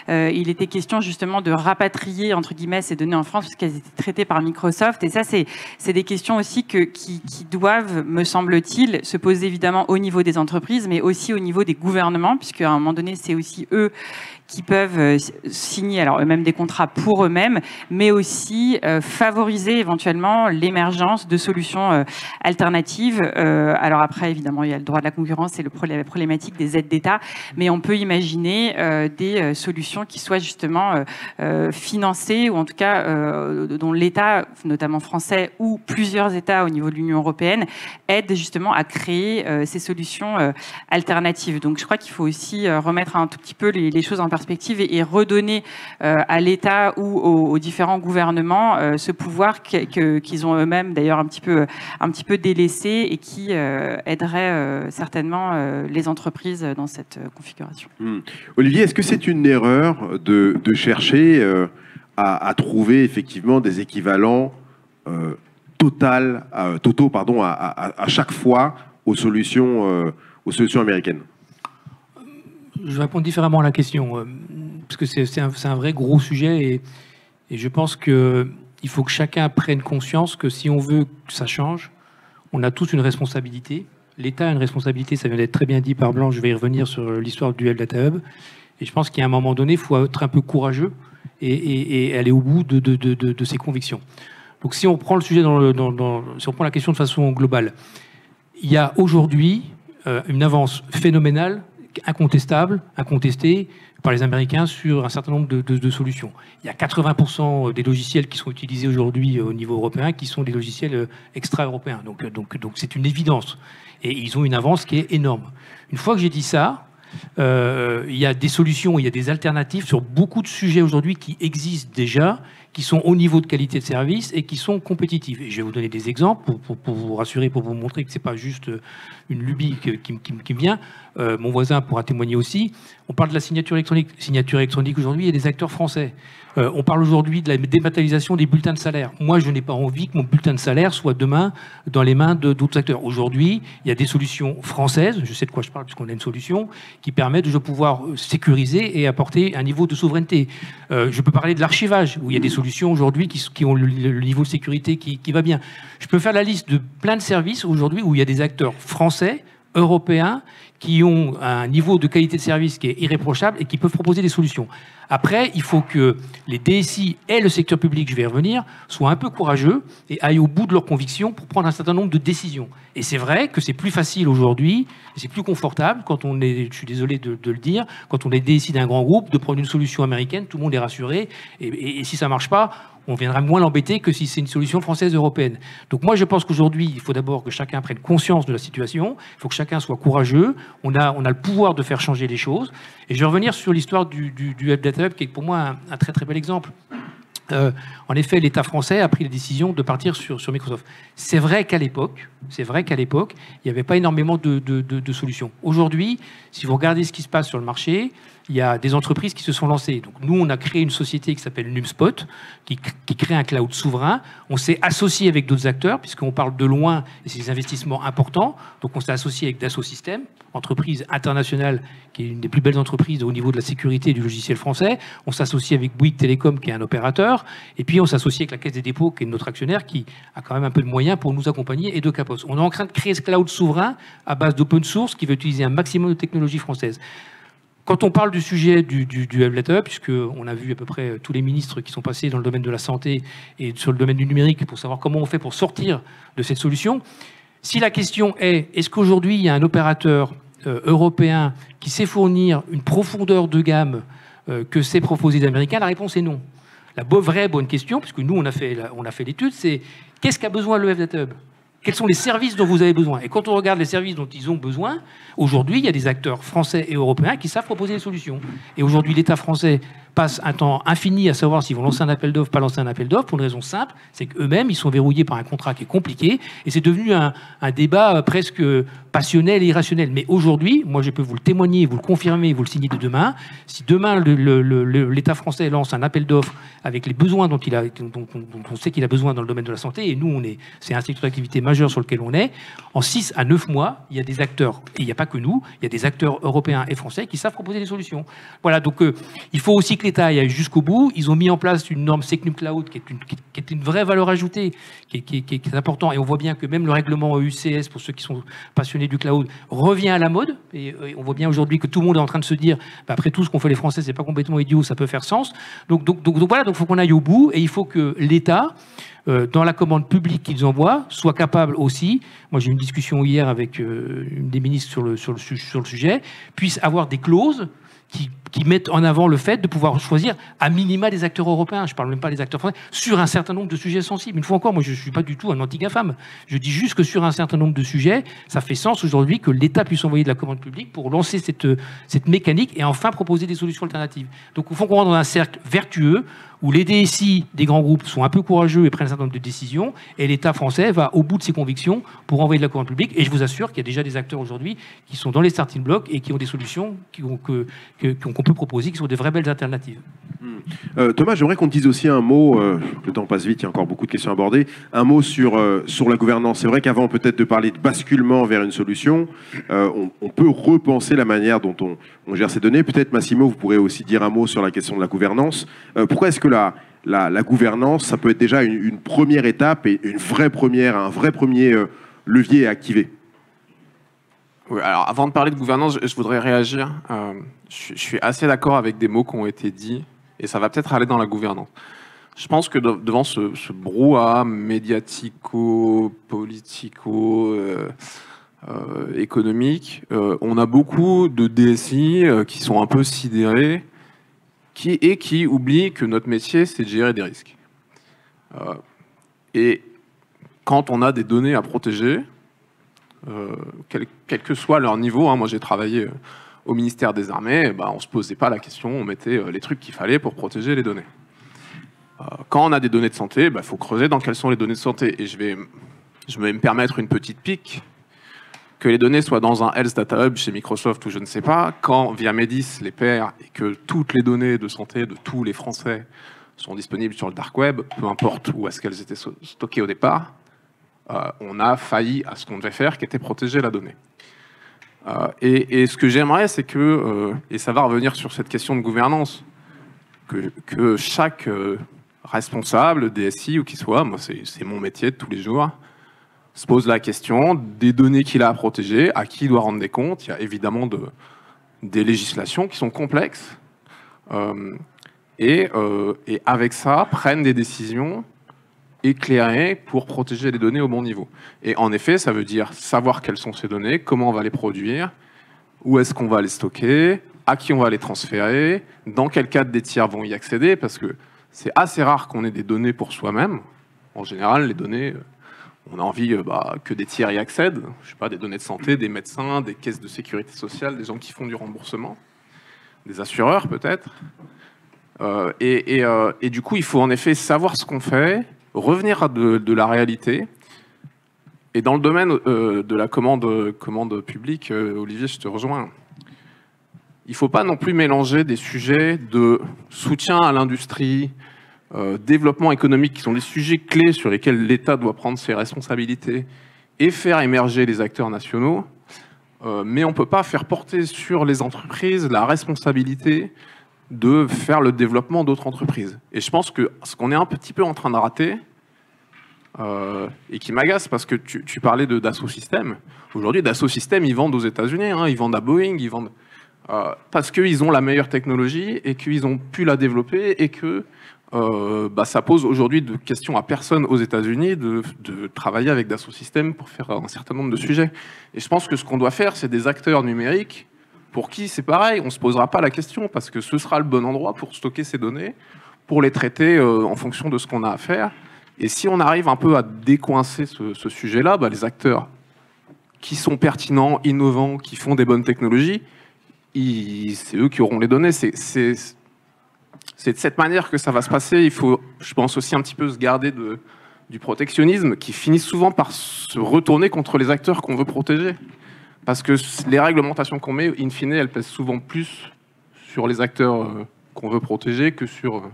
Il était question justement de rapatrier, entre guillemets, ces données en France, parce qu'elles étaient traitées par Microsoft. Et ça, c'est des questions aussi qui doivent, me semble-t-il, se poser évidemment au niveau des entreprises, mais aussi au niveau des gouvernements, puisqu'à un moment donné, c'est aussi eux qui peuvent signer alors eux-mêmes des contrats pour eux-mêmes, mais aussi favoriser éventuellement l'émergence de solutions alternatives. Alors après, évidemment, il y a le droit de la concurrence et la problématique des aides d'État, mais on peut imaginer des solutions qui soient justement financées, ou en tout cas dont l'État, notamment français, ou plusieurs États au niveau de l'Union européenne, aident justement à créer ces solutions alternatives. Donc je crois qu'il faut aussi remettre un tout petit peu les choses en perspective et redonner à l'État ou aux différents gouvernements ce pouvoir qu'ils ont eux-mêmes d'ailleurs un petit peu délaissé et qui aiderait certainement les entreprises dans cette configuration. Olivier, est-ce que c'est une erreur de chercher à trouver effectivement des équivalents totaux à chaque fois aux solutions américaines? Je vais répondre différemment à la question, parce que c'est un vrai gros sujet, et je pense qu'il faut que chacun prenne conscience que si on veut que ça change, on a tous une responsabilité, l'État a une responsabilité, ça vient d'être très bien dit par Blanche, je vais y revenir sur l'histoire du Dual Data Hub. Et je pense qu'à un moment donné, il faut être un peu courageux et aller au bout de ses convictions. Donc si on prend le sujet si on prend la question de façon globale, il y a aujourd'hui une avance phénoménale, incontestable, incontestée par les Américains sur un certain nombre de solutions. Il y a 80% des logiciels qui sont utilisés aujourd'hui au niveau européen qui sont des logiciels extra-européens. Donc c'est une évidence. Et ils ont une avance qui est énorme. Une fois que j'ai dit ça, il y a des solutions, il y a des alternatives sur beaucoup de sujets aujourd'hui qui existent déjà, qui sont au niveau de qualité de service et qui sont compétitifs. Et je vais vous donner des exemples pour vous rassurer, pour vous montrer que ce n'est pas juste une lubie qui me vient. Mon voisin pourra témoigner aussi. On parle de la signature électronique. Signature électronique aujourd'hui, il y a des acteurs français. On parle aujourd'hui de la dématérialisation des bulletins de salaire. Moi, je n'ai pas envie que mon bulletin de salaire soit demain dans les mains d'autres acteurs. Aujourd'hui, il y a des solutions françaises, je sais de quoi je parle puisqu'on a une solution, qui permettent de pouvoir sécuriser et apporter un niveau de souveraineté. Je peux parler de l'archivage, où il y a des solutions aujourd'hui qui ont le niveau de sécurité qui va bien. Je peux faire la liste de plein de services aujourd'hui où il y a des acteurs français, européens, qui ont un niveau de qualité de service qui est irréprochable et qui peuvent proposer des solutions. Après, il faut que les DSI et le secteur public, je vais y revenir, soient un peu courageux et aillent au bout de leurs convictions pour prendre un certain nombre de décisions. Et c'est vrai que c'est plus facile aujourd'hui, c'est plus confortable quand on est, je suis désolé de le dire, quand on est DSI d'un grand groupe, de prendre une solution américaine, tout le monde est rassuré, et si ça marche pas, on viendra moins l'embêter que si c'est une solution française européenne. Donc moi, je pense qu'aujourd'hui, il faut d'abord que chacun prenne conscience de la situation, il faut que chacun soit courageux, on a le pouvoir de faire changer les choses. Et je vais revenir sur l'histoire du Web Data Hub, qui est pour moi un très très bel exemple. En effet, l'État français a pris la décision de partir sur Microsoft. C'est vrai qu'à l'époque, il n'y avait pas énormément de solutions. Aujourd'hui, si vous regardez ce qui se passe sur le marché, il y a des entreprises qui se sont lancées. Donc nous, on a créé une société qui s'appelle NumSpot, qui crée un cloud souverain. On s'est associé avec d'autres acteurs, puisqu'on parle de loin, et c'est des investissements importants. Donc on s'est associé avec Dassault Systèmes, entreprise internationale, qui est une des plus belles entreprises au niveau de la sécurité du logiciel français. On s'associe avec Bouygues Télécom, qui est un opérateur. Et puis on s'associe avec la Caisse des dépôts, qui est notre actionnaire, qui a quand même un peu de moyens pour nous accompagner, et de Capos. On est en train de créer ce cloud souverain à base d'open source qui va utiliser un maximum de technologies françaises. Quand on parle du sujet du Web Data Hub, puisqu'on a vu à peu près tous les ministres qui sont passés dans le domaine de la santé et sur le domaine du numérique pour savoir comment on fait pour sortir de cette solution, si la question est-ce qu'aujourd'hui il y a un opérateur européen qui sait fournir une profondeur de gamme que s'est proposé les Américains, la réponse est non. La vraie bonne question, puisque nous on a fait l'étude, c'est qu'est-ce qu'a besoin le Web Data Hub ? Quels sont les services dont vous avez besoin? Et quand on regarde les services dont ils ont besoin, aujourd'hui, il y a des acteurs français et européens qui savent proposer des solutions. Et aujourd'hui, l'État français passe un temps infini à savoir s'ils vont lancer un appel d'offres, pas lancer un appel d'offres, pour une raison simple, c'est qu'eux-mêmes, ils sont verrouillés par un contrat qui est compliqué, et c'est devenu un débat presque passionnel et irrationnel. Mais aujourd'hui, moi je peux vous le témoigner, vous le confirmer, vous le signer de demain, si demain l'État français lance un appel d'offres avec les besoins dont on sait qu'il a besoin dans le domaine de la santé, et nous, c'est un secteur d'activité majeur sur lequel on est, en 6 à 9 mois, il y a des acteurs, et il n'y a pas que nous, il y a des acteurs européens et français qui savent proposer des solutions. Voilà, donc il faut aussi que l'État aille jusqu'au bout. Ils ont mis en place une norme SecNum Cloud qui est une vraie valeur ajoutée, qui est important. Et on voit bien que même le règlement UCS, pour ceux qui sont passionnés du cloud, revient à la mode. Et on voit bien aujourd'hui que tout le monde est en train de se dire, bah, après tout ce qu'on fait les Français, c'est pas complètement idiot, ça peut faire sens. Donc voilà, donc il faut qu'on aille au bout, et il faut que l'État, dans la commande publique qu'ils envoient, soit capable aussi, moi j'ai eu une discussion hier avec une des ministres sur le sujet, puisse avoir des clauses qui mettent en avant le fait de pouvoir choisir à minima des acteurs européens, je ne parle même pas des acteurs français, sur un certain nombre de sujets sensibles. Une fois encore, moi je ne suis pas du tout un anti-GAFAM. Je dis juste que sur un certain nombre de sujets, ça fait sens aujourd'hui que l'État puisse envoyer de la commande publique pour lancer cette mécanique et enfin proposer des solutions alternatives. Donc il faut qu'on rentre dans un cercle vertueux où les DSI des grands groupes sont un peu courageux et prennent un certain nombre de décisions, et l'État français va au bout de ses convictions pour envoyer de la commande publique. Et je vous assure qu'il y a déjà des acteurs aujourd'hui qui sont dans les starting blocks et qui ont des solutions qu'on peut proposer, qui sont des vraies belles alternatives. Thomas, j'aimerais qu'on te dise aussi un mot, le temps passe vite, il y a encore beaucoup de questions à aborder, un mot sur la gouvernance. C'est vrai qu'avant peut-être de parler de basculement vers une solution, on peut repenser la manière dont on gère ces données. Peut-être, Massimo, vous pourrez aussi dire un mot sur la question de la gouvernance. Pourquoi est-ce que la gouvernance, ça peut être déjà une première étape et un vrai premier levier à activer? Oui, alors avant de parler de gouvernance, je voudrais réagir. Je suis assez d'accord avec des mots qui ont été dits, et ça va peut-être aller dans la gouvernance. Je pense que devant ce brouhaha médiatico-politico économique, on a beaucoup de DSI qui sont un peu sidérés qui oublient que notre métier, c'est de gérer des risques. Et quand on a des données à protéger, quel que soit leur niveau, hein, moi j'ai travaillé au ministère des Armées, on ne se posait pas la question, on mettait les trucs qu'il fallait pour protéger les données. Quand on a des données de santé, il faut creuser dans quelles sont les données de santé. Et je vais me permettre une petite pique. Que les données soient dans un Health Data Hub chez Microsoft ou je ne sais pas, quand via Medis les perd et que toutes les données de santé de tous les Français sont disponibles sur le dark web, peu importe où est-ce qu'elles étaient stockées au départ, on a failli à ce qu'on devait faire, qui était protéger la donnée. Et ce que j'aimerais, c'est que, et ça va revenir sur cette question de gouvernance, que chaque responsable, DSI ou qui soit, moi c'est mon métier de tous les jours, se pose la question des données qu'il a à protéger, à qui il doit rendre des comptes. Il y a évidemment des législations qui sont complexes et avec ça, prennent des décisions éclairées pour protéger les données au bon niveau. Et en effet, ça veut dire savoir quelles sont ces données, comment on va les produire, où est-ce qu'on va les stocker, à qui on va les transférer, dans quel cadre des tiers vont y accéder, parce que c'est assez rare qu'on ait des données pour soi-même. En général, les données... On a envie que des tiers y accèdent, je sais pas, des données de santé, des médecins, des caisses de sécurité sociale, des gens qui font du remboursement, des assureurs peut-être. Et du coup, il faut en effet savoir ce qu'on fait, revenir à de la réalité. Et dans le domaine de la commande publique, Olivier, je te rejoins. Il ne faut pas non plus mélanger des sujets de soutien à l'industrie, développement économique, qui sont des sujets clés sur lesquels l'État doit prendre ses responsabilités et faire émerger les acteurs nationaux, mais on ne peut pas faire porter sur les entreprises la responsabilité de faire le développement d'autres entreprises. Et je pense que ce qu'on est un petit peu en train de rater, et qui m'agace, parce que tu parlais de Dassault Systèmes. Aujourd'hui, Dassault Systèmes, ils vendent aux États-Unis, hein, ils vendent à Boeing, ils vendent... parce qu'ils ont la meilleure technologie et qu'ils ont pu la développer et que ça pose aujourd'hui de questions à personne aux États-Unis de travailler avec Dassault Systèmes pour faire un certain nombre de sujets. Et je pense que ce qu'on doit faire, c'est des acteurs numériques pour qui c'est pareil, on ne se posera pas la question parce que ce sera le bon endroit pour stocker ces données, pour les traiter en fonction de ce qu'on a à faire. Et si on arrive un peu à décoincer ce sujet-là, les acteurs qui sont pertinents, innovants, qui font des bonnes technologies, c'est eux qui auront les données. C'est de cette manière que ça va se passer. Il faut, je pense, aussi un petit peu se garder du protectionnisme qui finit souvent par se retourner contre les acteurs qu'on veut protéger. Parce que les réglementations qu'on met, in fine, elles pèsent souvent plus sur les acteurs qu'on veut protéger que sur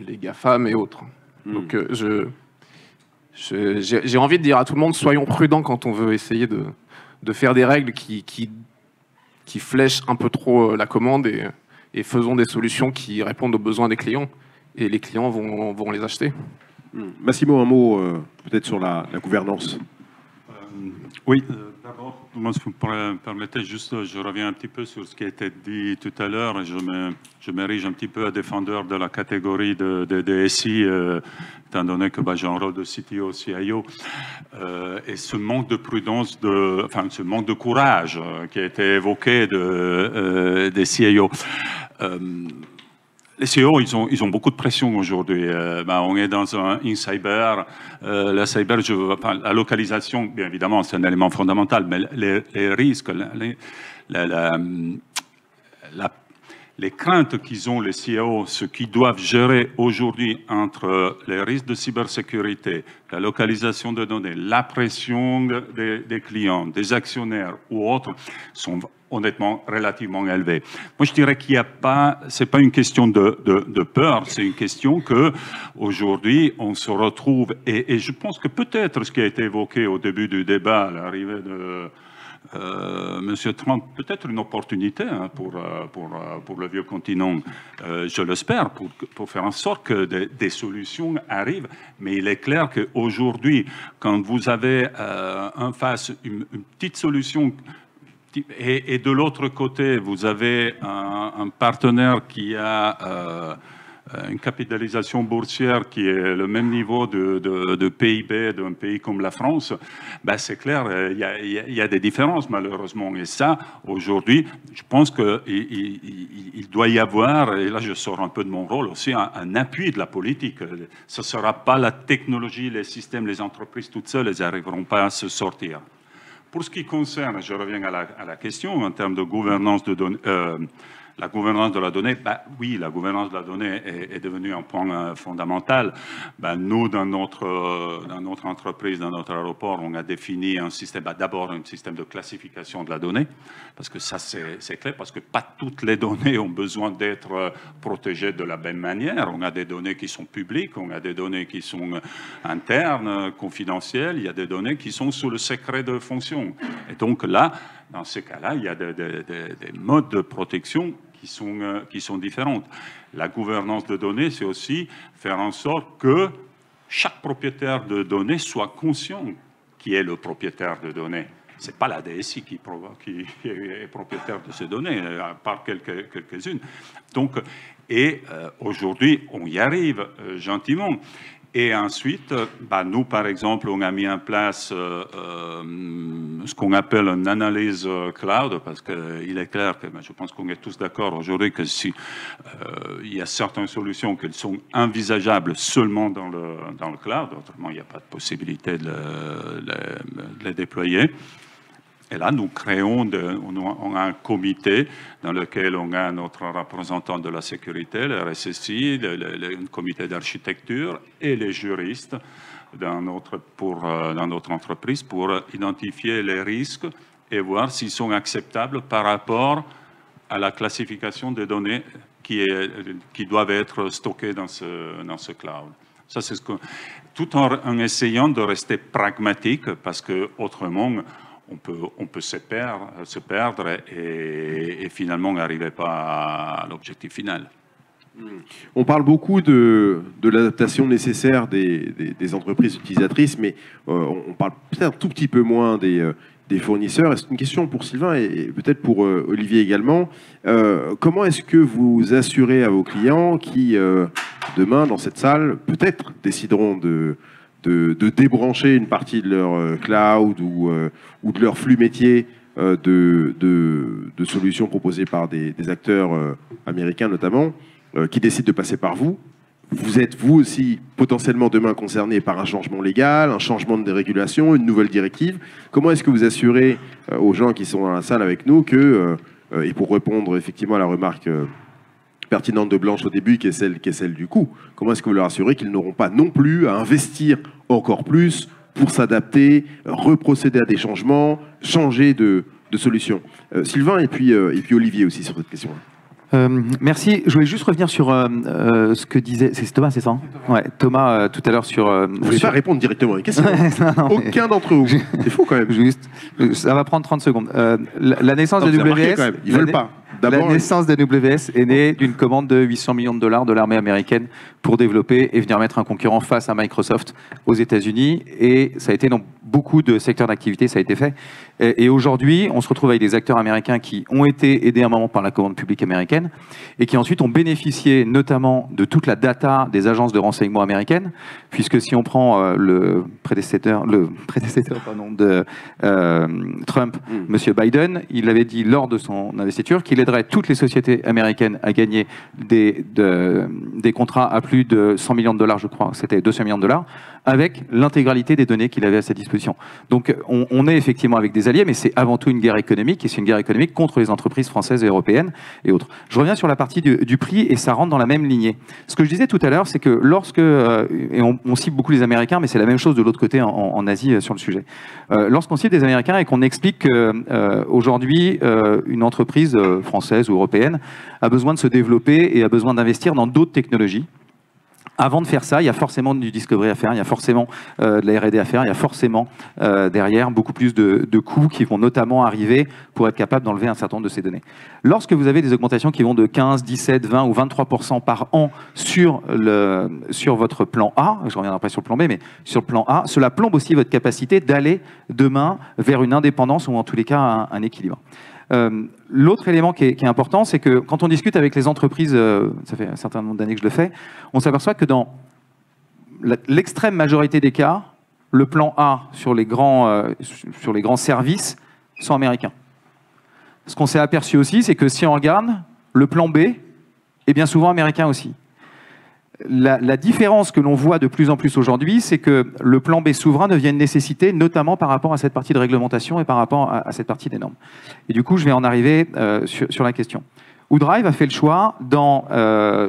les GAFAM et autres. Donc j'ai envie de dire à tout le monde, soyons prudents quand on veut essayer de faire des règles qui flèchent un peu trop la commande et faisons des solutions qui répondent aux besoins des clients. Et les clients vont les acheter. Massimo, un mot peut-être sur la gouvernance. Oui, d'abord, moi, si vous me permettez, juste, je reviens un petit peu sur ce qui a été dit tout à l'heure. Je m'érige un petit peu à défendeur de la catégorie de DSI, étant donné que j'ai un rôle de CTO, CIO. Et ce manque de prudence, ce manque de courage qui a été évoqué des CIO. Les CEO, ils ont beaucoup de pression aujourd'hui. On est dans un cyber. La cyber, la localisation, bien évidemment, c'est un élément fondamental, mais les risques, les craintes qu'ils ont, les CEO, ce qu'ils doivent gérer aujourd'hui entre les risques de cybersécurité, la localisation de données, la pression des clients, des actionnaires ou autres, sont honnêtement relativement élevés. Moi, je dirais qu'il n'y a pas, c'est pas une question de peur, c'est une question que aujourd'hui on se retrouve et je pense que peut-être ce qui a été évoqué au début du débat, l'arrivée Monsieur Trump, peut-être une opportunité hein, pour le vieux continent, je l'espère, pour faire en sorte que des solutions arrivent. Mais il est clair qu'aujourd'hui, quand vous avez en face une petite solution, et de l'autre côté, vous avez un partenaire qui a une capitalisation boursière qui est le même niveau de PIB d'un pays comme la France, ben c'est clair, il y a des différences malheureusement. Et ça, aujourd'hui, je pense qu'il doit y avoir, et là je sors un peu de mon rôle aussi, un appui de la politique. Ce ne sera pas la technologie, les systèmes, les entreprises toutes seules, elles n'arriveront pas à se sortir. Pour ce qui concerne, je reviens à la question, en termes de gouvernance de données, la gouvernance de la donnée, bah, oui, la gouvernance de la donnée est devenue un point fondamental. Bah, nous, dans notre entreprise, dans notre aéroport, on a défini un système, bah, d'abord un système de classification de la donnée, parce que ça, c'est clair, parce que pas toutes les données ont besoin d'être protégées de la même manière. On a des données qui sont publiques, on a des données qui sont internes, confidentielles, il y a des données qui sont sous le secret de fonction. Et donc là, dans ces cas-là, il y a des modes de protection qui sont différentes. La gouvernance de données, c'est aussi faire en sorte que chaque propriétaire de données soit conscient qui est le propriétaire de données. Ce n'est pas la DSI qui est propriétaire de ces données, à part quelques-unes. Donc, aujourd'hui, on y arrive gentiment. Et ensuite, bah, nous, par exemple, on a mis en place ce qu'on appelle une analyse cloud, parce qu'il est clair que je pense qu'on est tous d'accord aujourd'hui que si il y a certaines solutions qui sont envisageables seulement dans le cloud, autrement il n'y a pas de possibilité de les déployer. Et là, nous créons, on a un comité dans lequel on a notre représentant de la sécurité, le RSSI, le comité d'architecture et les juristes dans notre entreprise pour identifier les risques et voir s'ils sont acceptables par rapport à la classification des données qui doivent être stockées dans ce cloud. Ça, c'est tout en essayant de rester pragmatique, parce que autrement, on peut se perdre et finalement n'arriver pas à l'objectif final. On parle beaucoup de l'adaptation nécessaire des entreprises utilisatrices, mais on parle peut-être un tout petit peu moins des fournisseurs. C'est une question pour Sylvain et peut-être pour Olivier également. Comment est-ce que vous assurez à vos clients qui, demain, dans cette salle, peut-être décideront de débrancher une partie de leur cloud ou de leur flux métier de solutions proposées par des acteurs américains notamment, qui décident de passer par vous. Vous êtes vous aussi potentiellement demain concerné par un changement légal, un changement de dérégulation, une nouvelle directive. Comment est-ce que vous assurez aux gens qui sont dans la salle avec nous que, et pour répondre effectivement à la remarque pertinente de Blanche au début, qui est celle du coût. Comment est-ce que vous leur assurez qu'ils n'auront pas non plus à investir encore plus pour s'adapter, reprocéder à des changements, changer de solution? Sylvain et puis Olivier aussi sur cette question-là. Merci. Je voulais juste revenir sur ce que disait... C'est Thomas, c'est ça hein? Ouais, Thomas, tout à l'heure sur... Vous ne voulez pas répondre directement à une question. Aucun d'entre vous. C'est fou quand même. Juste, ça va prendre 30 secondes. La naissance de WS... Ils veulent pas. La naissance d'AWS est née d'une commande de 800 millions de dollars de l'armée américaine pour développer et venir mettre un concurrent face à Microsoft aux États-Unis. Et ça a été dans beaucoup de secteurs d'activité, ça a été fait. Et aujourd'hui, on se retrouve avec des acteurs américains qui ont été aidés à un moment par la commande publique américaine et qui ensuite ont bénéficié notamment de toute la data des agences de renseignement américaines, puisque si on prend le prédécesseur de Trump, M. Biden, il avait dit lors de son investiture qu'il aiderait toutes les sociétés américaines à gagner des contrats à plus de 100 millions de dollars, je crois, c'était 200 millions de dollars, avec l'intégralité des données qu'il avait à sa disposition. Donc on est effectivement avec des alliés, mais c'est avant tout une guerre économique, et c'est une guerre économique contre les entreprises françaises et européennes et autres. Je reviens sur la partie du prix, et ça rentre dans la même lignée. Ce que je disais tout à l'heure, c'est que lorsque, et on cible beaucoup les Américains, mais c'est la même chose de l'autre côté en Asie sur le sujet. Lorsqu'on cible des Américains et qu'on explique qu'aujourd'hui, une entreprise française ou européenne a besoin de se développer et a besoin d'investir dans d'autres technologies, Avant de faire ça, il y a forcément du discovery à faire, il y a forcément de la R&D à faire, il y a forcément derrière beaucoup plus de coûts qui vont notamment arriver pour être capable d'enlever un certain nombre de ces données. Lorsque vous avez des augmentations qui vont de 15, 17, 20 ou 23% par an sur votre plan A, je reviendrai après sur le plan B, mais sur le plan A, cela plombe aussi votre capacité d'aller demain vers une indépendance ou en tous les cas un équilibre. L'autre élément qui est important, c'est que quand on discute avec les entreprises, ça fait un certain nombre d'années que je le fais, on s'aperçoit que dans l'extrême majorité des cas, le plan A sur les grands services sont américains. Ce qu'on s'est aperçu aussi, c'est que si on regarde, le plan B est bien souvent américain aussi. La différence que l'on voit de plus en plus aujourd'hui, c'est que le plan B souverain devient une nécessité, notamment par rapport à cette partie de réglementation et par rapport à cette partie des normes. Et du coup, je vais en arriver sur la question. WhoDrive a fait le choix, dans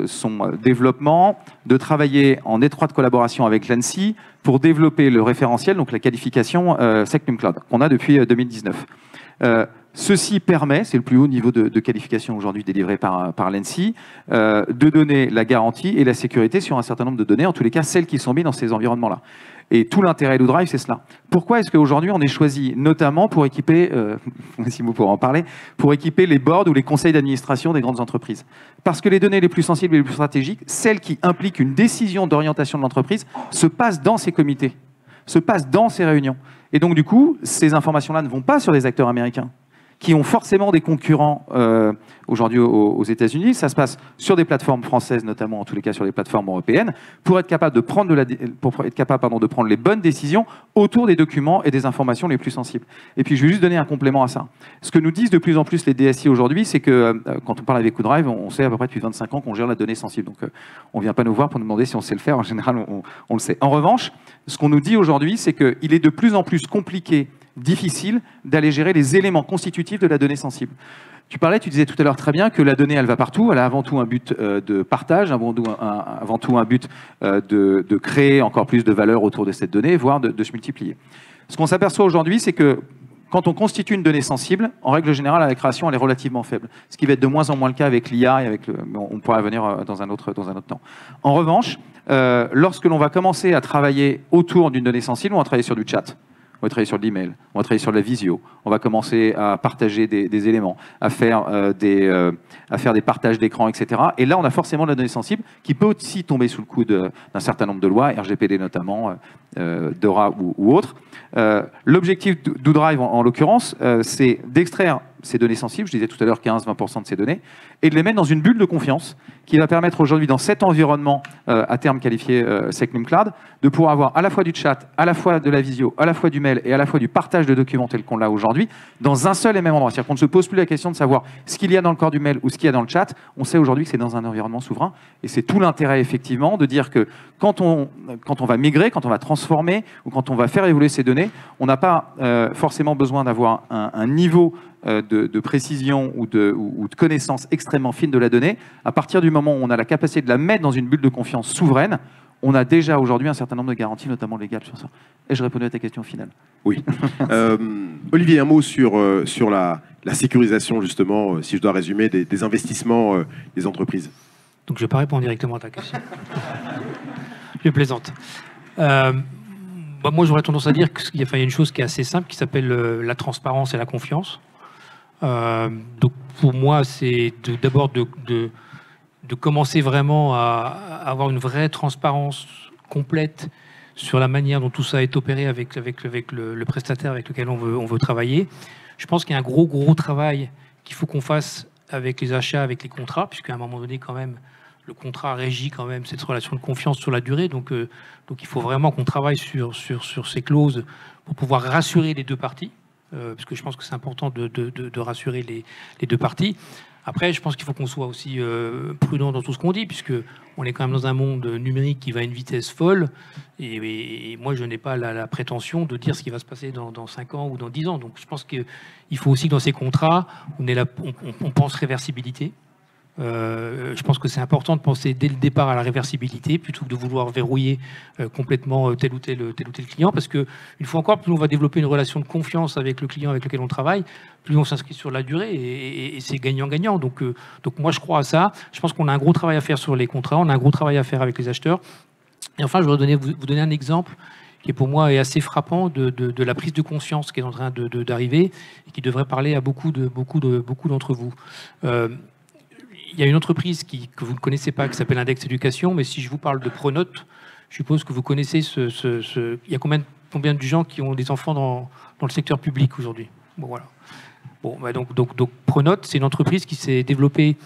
son développement, de travailler en étroite collaboration avec l'ANSSI pour développer le référentiel, donc la qualification SecNumCloud, qu'on a depuis 2019. Ceci permet, c'est le plus haut niveau de qualification aujourd'hui délivré par l'ANSSI, de donner la garantie et la sécurité sur un certain nombre de données, en tous les cas celles qui sont mises dans ces environnements-là. Et tout l'intérêt de WhoDrive, c'est cela. Pourquoi est-ce qu'aujourd'hui on est choisi notamment pour équiper, si vous pourrez en parler, pour équiper les boards ou les conseils d'administration des grandes entreprises? Parce que les données les plus sensibles et les plus stratégiques, celles qui impliquent une décision d'orientation de l'entreprise, se passent dans ces comités, se passent dans ces réunions. Et donc du coup, ces informations-là ne vont pas sur des acteurs américains, qui ont forcément des concurrents aujourd'hui aux États-Unis. Ça se passe sur des plateformes françaises, notamment en tous les cas sur les plateformes européennes, pour être capable de prendre, de prendre les bonnes décisions autour des documents et des informations les plus sensibles. Et puis je vais juste donner un complément à ça. Ce que nous disent de plus en plus les DSI aujourd'hui, c'est que quand on parle avec WhoDrive, on sait à peu près depuis 25 ans qu'on gère la donnée sensible. Donc on ne vient pas nous voir pour nous demander si on sait le faire. En général, on le sait. En revanche, ce qu'on nous dit aujourd'hui, c'est qu'il est de plus en plus compliqué, difficile d'aller gérer les éléments constitutifs de la donnée sensible. Tu disais tout à l'heure très bien que la donnée, elle va partout, elle a avant tout un but de partage, avant tout un but de créer encore plus de valeur autour de cette donnée, voire de se multiplier. Ce qu'on s'aperçoit aujourd'hui, c'est que quand on constitue une donnée sensible, en règle générale, la création, elle est relativement faible. Ce qui va être de moins en moins le cas avec l'IA, et on pourra y venir dans un autre temps. En revanche, lorsque l'on va commencer à travailler autour d'une donnée sensible, on va travailler sur du chat. On va travailler sur l'email, on va travailler sur la visio, on va commencer à partager des éléments, à faire des partages d'écran, etc. Et là, on a forcément de la donnée sensible qui peut aussi tomber sous le coup d'un certain nombre de lois, RGPD notamment, DORA ou autres. L'objectif d'WhoDrive, en l'occurrence, c'est d'extraire ces données sensibles, je disais tout à l'heure 15-20% de ces données, et de les mettre dans une bulle de confiance qui va permettre aujourd'hui, dans cet environnement à terme qualifié SecNumCloud, de pouvoir avoir à la fois du chat, à la fois de la visio, à la fois du mail et à la fois du partage de documents tel qu'on l'a aujourd'hui, dans un seul et même endroit. C'est-à-dire qu'on ne se pose plus la question de savoir ce qu'il y a dans le corps du mail ou ce qu'il y a dans le chat. On sait aujourd'hui que c'est dans un environnement souverain, et c'est tout l'intérêt effectivement de dire que quand on va migrer, quand on va transformer ou quand on va faire évoluer ces données, on n'a pas forcément besoin d'avoir un niveau de précision ou de connaissance extrêmement fine de la donnée. À partir du moment où on a la capacité de la mettre dans une bulle de confiance souveraine, on a déjà aujourd'hui un certain nombre de garanties, notamment légales sur ça. Et je répondais à ta question finale. Oui. Olivier, un mot sur la sécurisation, justement, si je dois résumer, des investissements des entreprises. Donc je ne vais pas répondre directement à ta question. Je plaisante. Moi, j'aurais tendance à dire qu'il y a une chose qui est assez simple, qui s'appelle la transparence et la confiance. Donc pour moi, c'est d'abord de commencer vraiment à avoir une vraie transparence complète sur la manière dont tout ça est opéré avec le prestataire avec lequel on veut travailler. Je pense qu'il y a un gros travail qu'il faut qu'on fasse avec les achats, avec les contrats, puisqu'à un moment donné, quand même, le contrat régit quand même cette relation de confiance sur la durée. Donc il faut vraiment qu'on travaille sur ces clauses pour pouvoir rassurer les deux parties, parce que je pense que c'est important de rassurer les deux parties. Après, je pense qu'il faut qu'on soit aussi prudent dans tout ce qu'on dit, puisqu'on est quand même dans un monde numérique qui va à une vitesse folle. Et moi, je n'ai pas la prétention de dire ce qui va se passer dans 5 ans ou dans 10 ans. Donc je pense qu'il faut aussi que dans ces contrats, on pense réversibilité. Je pense que c'est important de penser dès le départ à la réversibilité plutôt que de vouloir verrouiller complètement tel ou tel client, parce que une fois encore, plus on va développer une relation de confiance avec le client avec lequel on travaille, plus on s'inscrit sur la durée et c'est gagnant-gagnant. Donc moi je crois à ça. Je pense qu'on a un gros travail à faire sur les contrats, on a un gros travail à faire avec les acheteurs. Et enfin, je voudrais vous donner un exemple qui pour moi est assez frappant de la prise de conscience qui est en train d'arriver et qui devrait parler à beaucoup d'entre vous. Il y a une entreprise que vous ne connaissez pas qui s'appelle Index Éducation, mais si je vous parle de Pronote, je suppose que vous connaissez il y a combien de gens qui ont des enfants dans le secteur public aujourd'hui? Bon, voilà. Bon, bah donc Pronote, c'est une entreprise qui s'est développée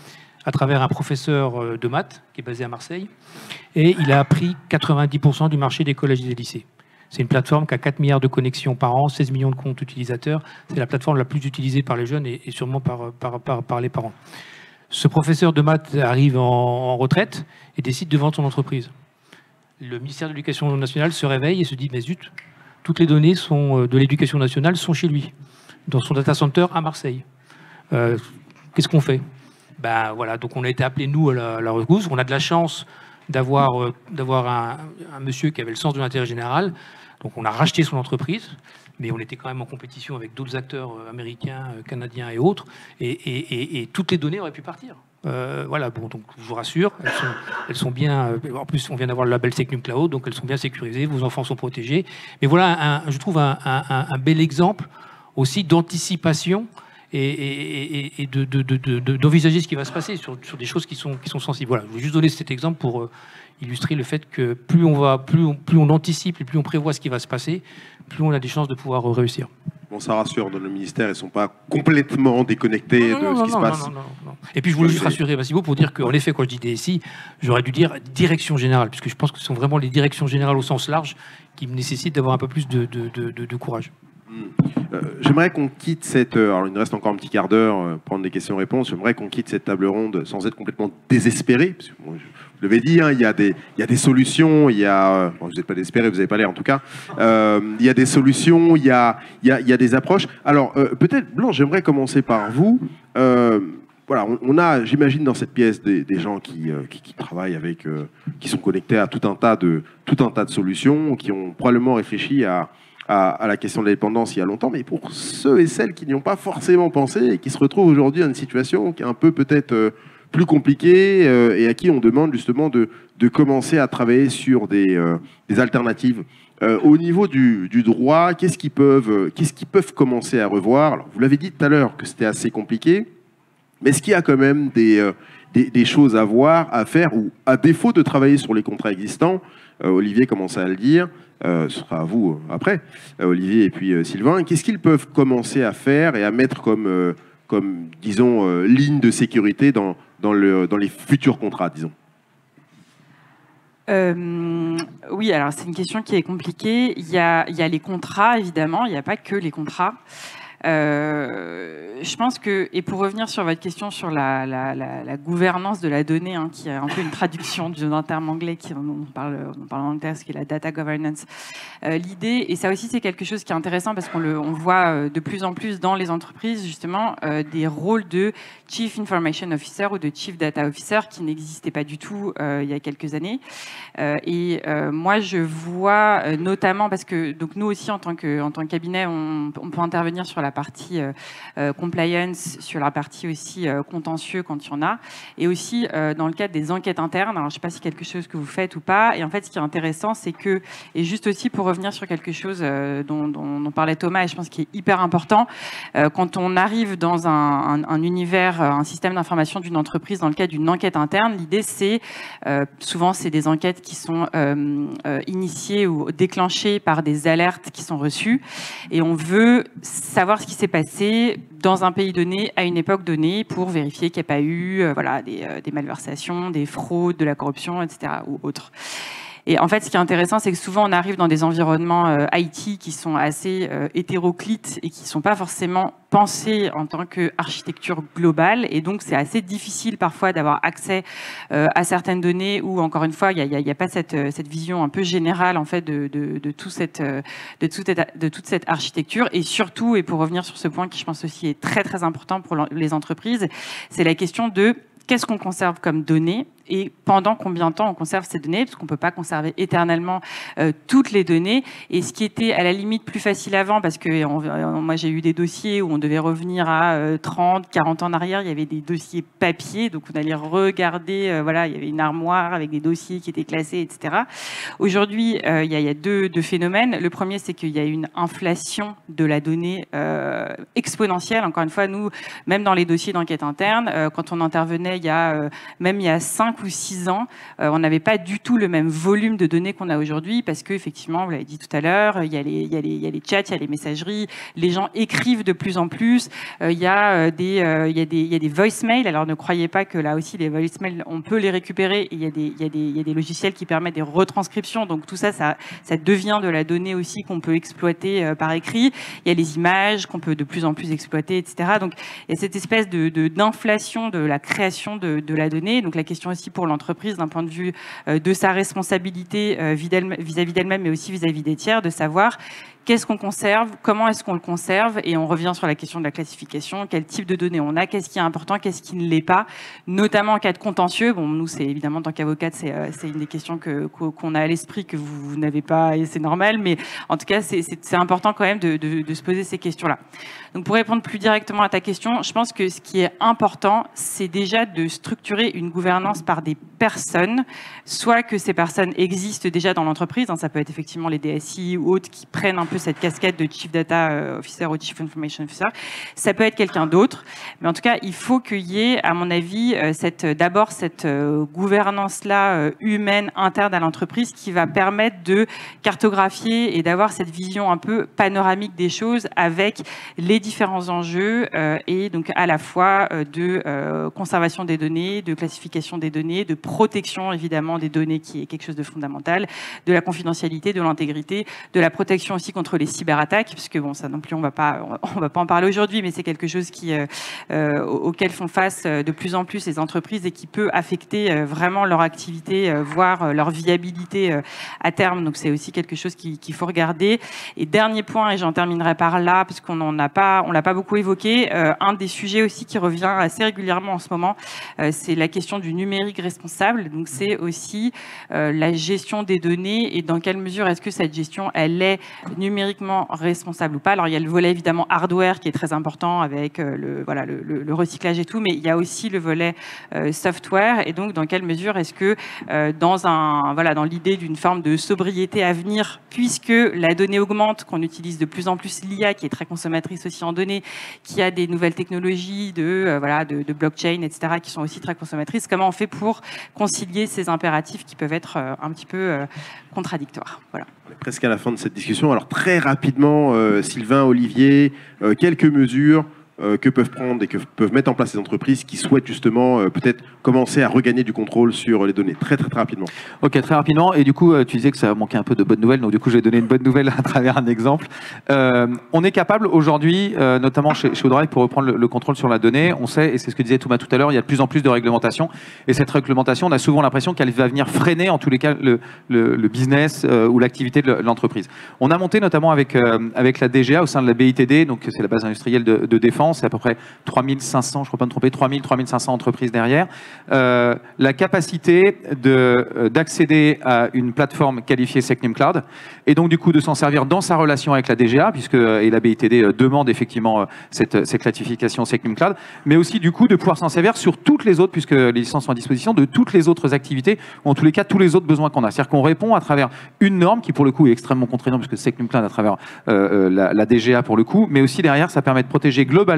à travers un professeur de maths qui est basé à Marseille, et il a pris 90% du marché des collèges et des lycées. C'est une plateforme qui a 4 milliards de connexions par an, 16 millions de comptes utilisateurs. C'est la plateforme la plus utilisée par les jeunes et sûrement par les parents. Ce professeur de maths arrive en retraite et décide de vendre son entreprise. Le ministère de l'Éducation nationale se réveille et se dit « mais zut, toutes les données de l'Éducation nationale sont chez lui, dans son data center à Marseille. Qu'est-ce qu'on fait ?» Ben voilà, donc on a été appelé nous à la rescousse. On a de la chance d'avoir un monsieur qui avait le sens de l'intérêt général. Donc on a racheté son entreprise, mais on était quand même en compétition avec d'autres acteurs américains, canadiens et autres, et toutes les données auraient pu partir. Voilà, bon, donc je vous rassure, elles sont bien. En plus, on vient d'avoir le label Secnum Cloud, donc elles sont bien sécurisées, vos enfants sont protégés. Mais voilà, je trouve un bel exemple aussi d'anticipation et d'envisager ce qui va se passer sur des choses qui sont sensibles. Voilà, je voulais juste donner cet exemple pour illustrer le fait que plus on anticipe et plus on prévoit ce qui va se passer, plus on a des chances de pouvoir réussir. Bon, ça rassure, dans le ministère, ils ne sont pas complètement déconnectés de ce qui se passe. Non. Et puis je voulais juste rassurer Massimo pour dire qu'en effet, quand je dis DSI, j'aurais dû dire direction générale, puisque je pense que ce sont vraiment les directions générales au sens large qui nécessitent d'avoir un peu plus de courage. J'aimerais qu'on quitte cette... alors il nous reste encore un petit quart d'heure, prendre des questions-réponses. J'aimerais qu'on quitte cette table ronde sans être complètement désespéré. Parce que, bon, je l'avais dit, hein, il y a des solutions, il y a... bon, vous n'êtes pas désespéré, vous n'avez pas l'air en tout cas. Il y a des solutions, il y a des approches. Alors, peut-être, Blanche, j'aimerais commencer par vous. Voilà, on a, j'imagine, dans cette pièce des gens qui travaillent avec... qui sont connectés à tout un tas de solutions, qui ont probablement réfléchi à la question de la dépendance il y a longtemps, mais pour ceux et celles qui n'y ont pas forcément pensé et qui se retrouvent aujourd'hui dans une situation qui est un peu peut-être plus compliquée et à qui on demande justement de commencer à travailler sur des alternatives. Au niveau du droit, qu'est-ce qu'ils peuvent commencer à revoir? Alors, vous l'avez dit tout à l'heure que c'était assez compliqué, mais est-ce qu'il y a quand même des choses à voir, à faire, ou à défaut de travailler sur les contrats existants, Olivier commençait à le dire, ce sera à vous après, Olivier et puis Sylvain, qu'est-ce qu'ils peuvent commencer à faire et à mettre comme disons, ligne de sécurité dans les futurs contrats, disons? Oui, alors c'est une question qui est compliquée. Il y a les contrats, évidemment, il n'y a pas que les contrats. Je pense que, et pour revenir sur votre question sur la gouvernance de la donnée, hein, qui est un peu une traduction d'un terme anglais on parle en anglais, ce qui est la data governance, l'idée, et ça aussi c'est quelque chose qui est intéressant parce qu'on voit de plus en plus dans les entreprises justement des rôles de Chief Information Officer ou de Chief Data Officer qui n'existaient pas du tout il y a quelques années. Moi je vois notamment, parce que donc nous aussi en tant que cabinet, on peut intervenir sur la partie compliance, sur la partie aussi contentieux quand il y en a, et aussi dans le cadre des enquêtes internes. Alors je ne sais pas si c'est quelque chose que vous faites ou pas, et en fait ce qui est intéressant c'est que, et juste aussi pour revenir sur quelque chose dont parlait Thomas, et je pense qu'il est hyper important, quand on arrive dans un univers, un système d'information d'une entreprise dans le cadre d'une enquête interne, l'idée c'est, souvent c'est des enquêtes qui sont initiées ou déclenchées par des alertes qui sont reçues, et on veut savoir ce qui s'est passé dans un pays donné, à une époque donnée, pour vérifier qu'il n'y a pas eu des malversations, des fraudes, de la corruption, etc. ou autres. Et en fait, ce qui est intéressant, c'est que souvent, on arrive dans des environnements IT qui sont assez hétéroclites et qui ne sont pas forcément pensés en tant qu'architecture globale. Et donc, c'est assez difficile parfois d'avoir accès à certaines données où, encore une fois, il n'y a pas cette vision un peu générale en fait, de toute cette architecture. Et surtout, et pour revenir sur ce point qui, je pense aussi, est très, très important pour les entreprises, c'est la question de qu'est-ce qu'on conserve comme données et pendant combien de temps on conserve ces données, parce qu'on ne peut pas conserver éternellement toutes les données. Et ce qui était à la limite plus facile avant, parce que moi j'ai eu des dossiers où on devait revenir à 30, 40 ans en arrière, il y avait des dossiers papier, donc on allait regarder, voilà, il y avait une armoire avec des dossiers qui étaient classés, etc. Aujourd'hui, il y a deux phénomènes. Le premier, c'est qu'il y a une inflation de la donnée exponentielle. Encore une fois, nous, même dans les dossiers d'enquête interne, quand on intervenait il y a 5 ou 6 ans, on n'avait pas du tout le même volume de données qu'on a aujourd'hui, parce qu'effectivement, vous l'avez dit tout à l'heure, il y a les chats, il y a les messageries, les gens écrivent de plus en plus, il y a des voicemails. Alors ne croyez pas que là aussi, les voicemails, on peut les récupérer, et il y a des logiciels qui permettent des retranscriptions, donc tout ça, ça devient de la donnée aussi qu'on peut exploiter par écrit. Il y a les images qu'on peut de plus en plus exploiter, etc. Donc il y a cette espèce d'inflation de la création de la donnée. Donc la question aussi pour l'entreprise, d'un point de vue de sa responsabilité vis-à-vis d'elle-même, mais aussi vis-à-vis des tiers, de savoir qu'est-ce qu'on conserve, comment est-ce qu'on le conserve, et on revient sur la question de la classification, quel type de données on a, qu'est-ce qui est important, qu'est-ce qui ne l'est pas, notamment en cas de contentieux. Bon, nous, c'est évidemment, en tant qu'avocate, c'est une des questions qu'on a à l'esprit, que vous n'avez pas, et c'est normal, mais en tout cas, c'est important quand même de se poser ces questions-là. Donc, pour répondre plus directement à ta question, je pense que ce qui est important, c'est déjà de structurer une gouvernance par des personnes, soit que ces personnes existent déjà dans l'entreprise, hein, ça peut être effectivement les DSI ou autres qui prennent un peu cette casquette de Chief Data Officer ou Chief Information Officer. Ça peut être quelqu'un d'autre, mais en tout cas, il faut qu'il y ait, à mon avis, d'abord cette gouvernance-là humaine interne à l'entreprise qui va permettre de cartographier et d'avoir cette vision un peu panoramique des choses avec les différents enjeux et donc à la fois de conservation des données, de classification des données, de protection évidemment des données qui est quelque chose de fondamental, de la confidentialité, de l'intégrité, de la protection aussi contre les cyberattaques, parce que bon, ça non plus on va pas en parler aujourd'hui, mais c'est quelque chose auquel font face de plus en plus les entreprises et qui peut affecter vraiment leur activité, voire leur viabilité à terme. Donc c'est aussi quelque chose qu'il faut regarder. Et dernier point, et j'en terminerai par là, parce qu'on l'a pas beaucoup évoqué, un des sujets aussi qui revient assez régulièrement en ce moment, c'est la question du numérique responsable. Donc c'est aussi la gestion des données et dans quelle mesure est-ce que cette gestion elle est numériquement responsable ou pas. Alors il y a le volet évidemment hardware qui est très important avec le recyclage et tout, mais il y a aussi le volet software, et donc dans quelle mesure est-ce que dans l'idée d'une forme de sobriété à venir, puisque la donnée augmente, qu'on utilise de plus en plus l'IA qui est très consommatrice aussi en données, qui a des nouvelles technologies de blockchain, etc., qui sont aussi très consommatrices, comment on fait pour concilier ces impératifs qui peuvent être un petit peu contradictoires. Voilà. On est presque à la fin de cette discussion. Alors très rapidement, Sylvain, Olivier, quelques mesures que peuvent prendre et que peuvent mettre en place les entreprises qui souhaitent justement peut-être commencer à regagner du contrôle sur les données. Très rapidement. Ok, très rapidement. Et du coup, tu disais que ça manquait un peu de bonnes nouvelles. Donc du coup, je vais donner une bonne nouvelle à travers un exemple. On est capable aujourd'hui, notamment chez Woodrive, pour reprendre le contrôle sur la donnée. On sait, et c'est ce que disait Thomas tout à l'heure, il y a de plus en plus de réglementation. Et cette réglementation, on a souvent l'impression qu'elle va venir freiner, en tous les cas, le business ou l'activité de l'entreprise. On a monté notamment avec la DGA au sein de la BITD, donc c'est la base industrielle de défense. C'est à peu près 3500, je ne crois pas me tromper, 3500 entreprises derrière. La capacité d'accéder à une plateforme qualifiée Secnum Cloud et donc du coup de s'en servir dans sa relation avec la DGA, et la BITD demande effectivement cette classification Secnum Cloud, mais aussi du coup de pouvoir s'en servir sur toutes les autres, puisque les licences sont à disposition de toutes les autres activités, ou en tous les cas tous les autres besoins qu'on a. C'est-à-dire qu'on répond à travers une norme qui pour le coup est extrêmement contraignante, puisque Secnum Cloud à travers la DGA pour le coup, mais aussi derrière ça permet de protéger globalement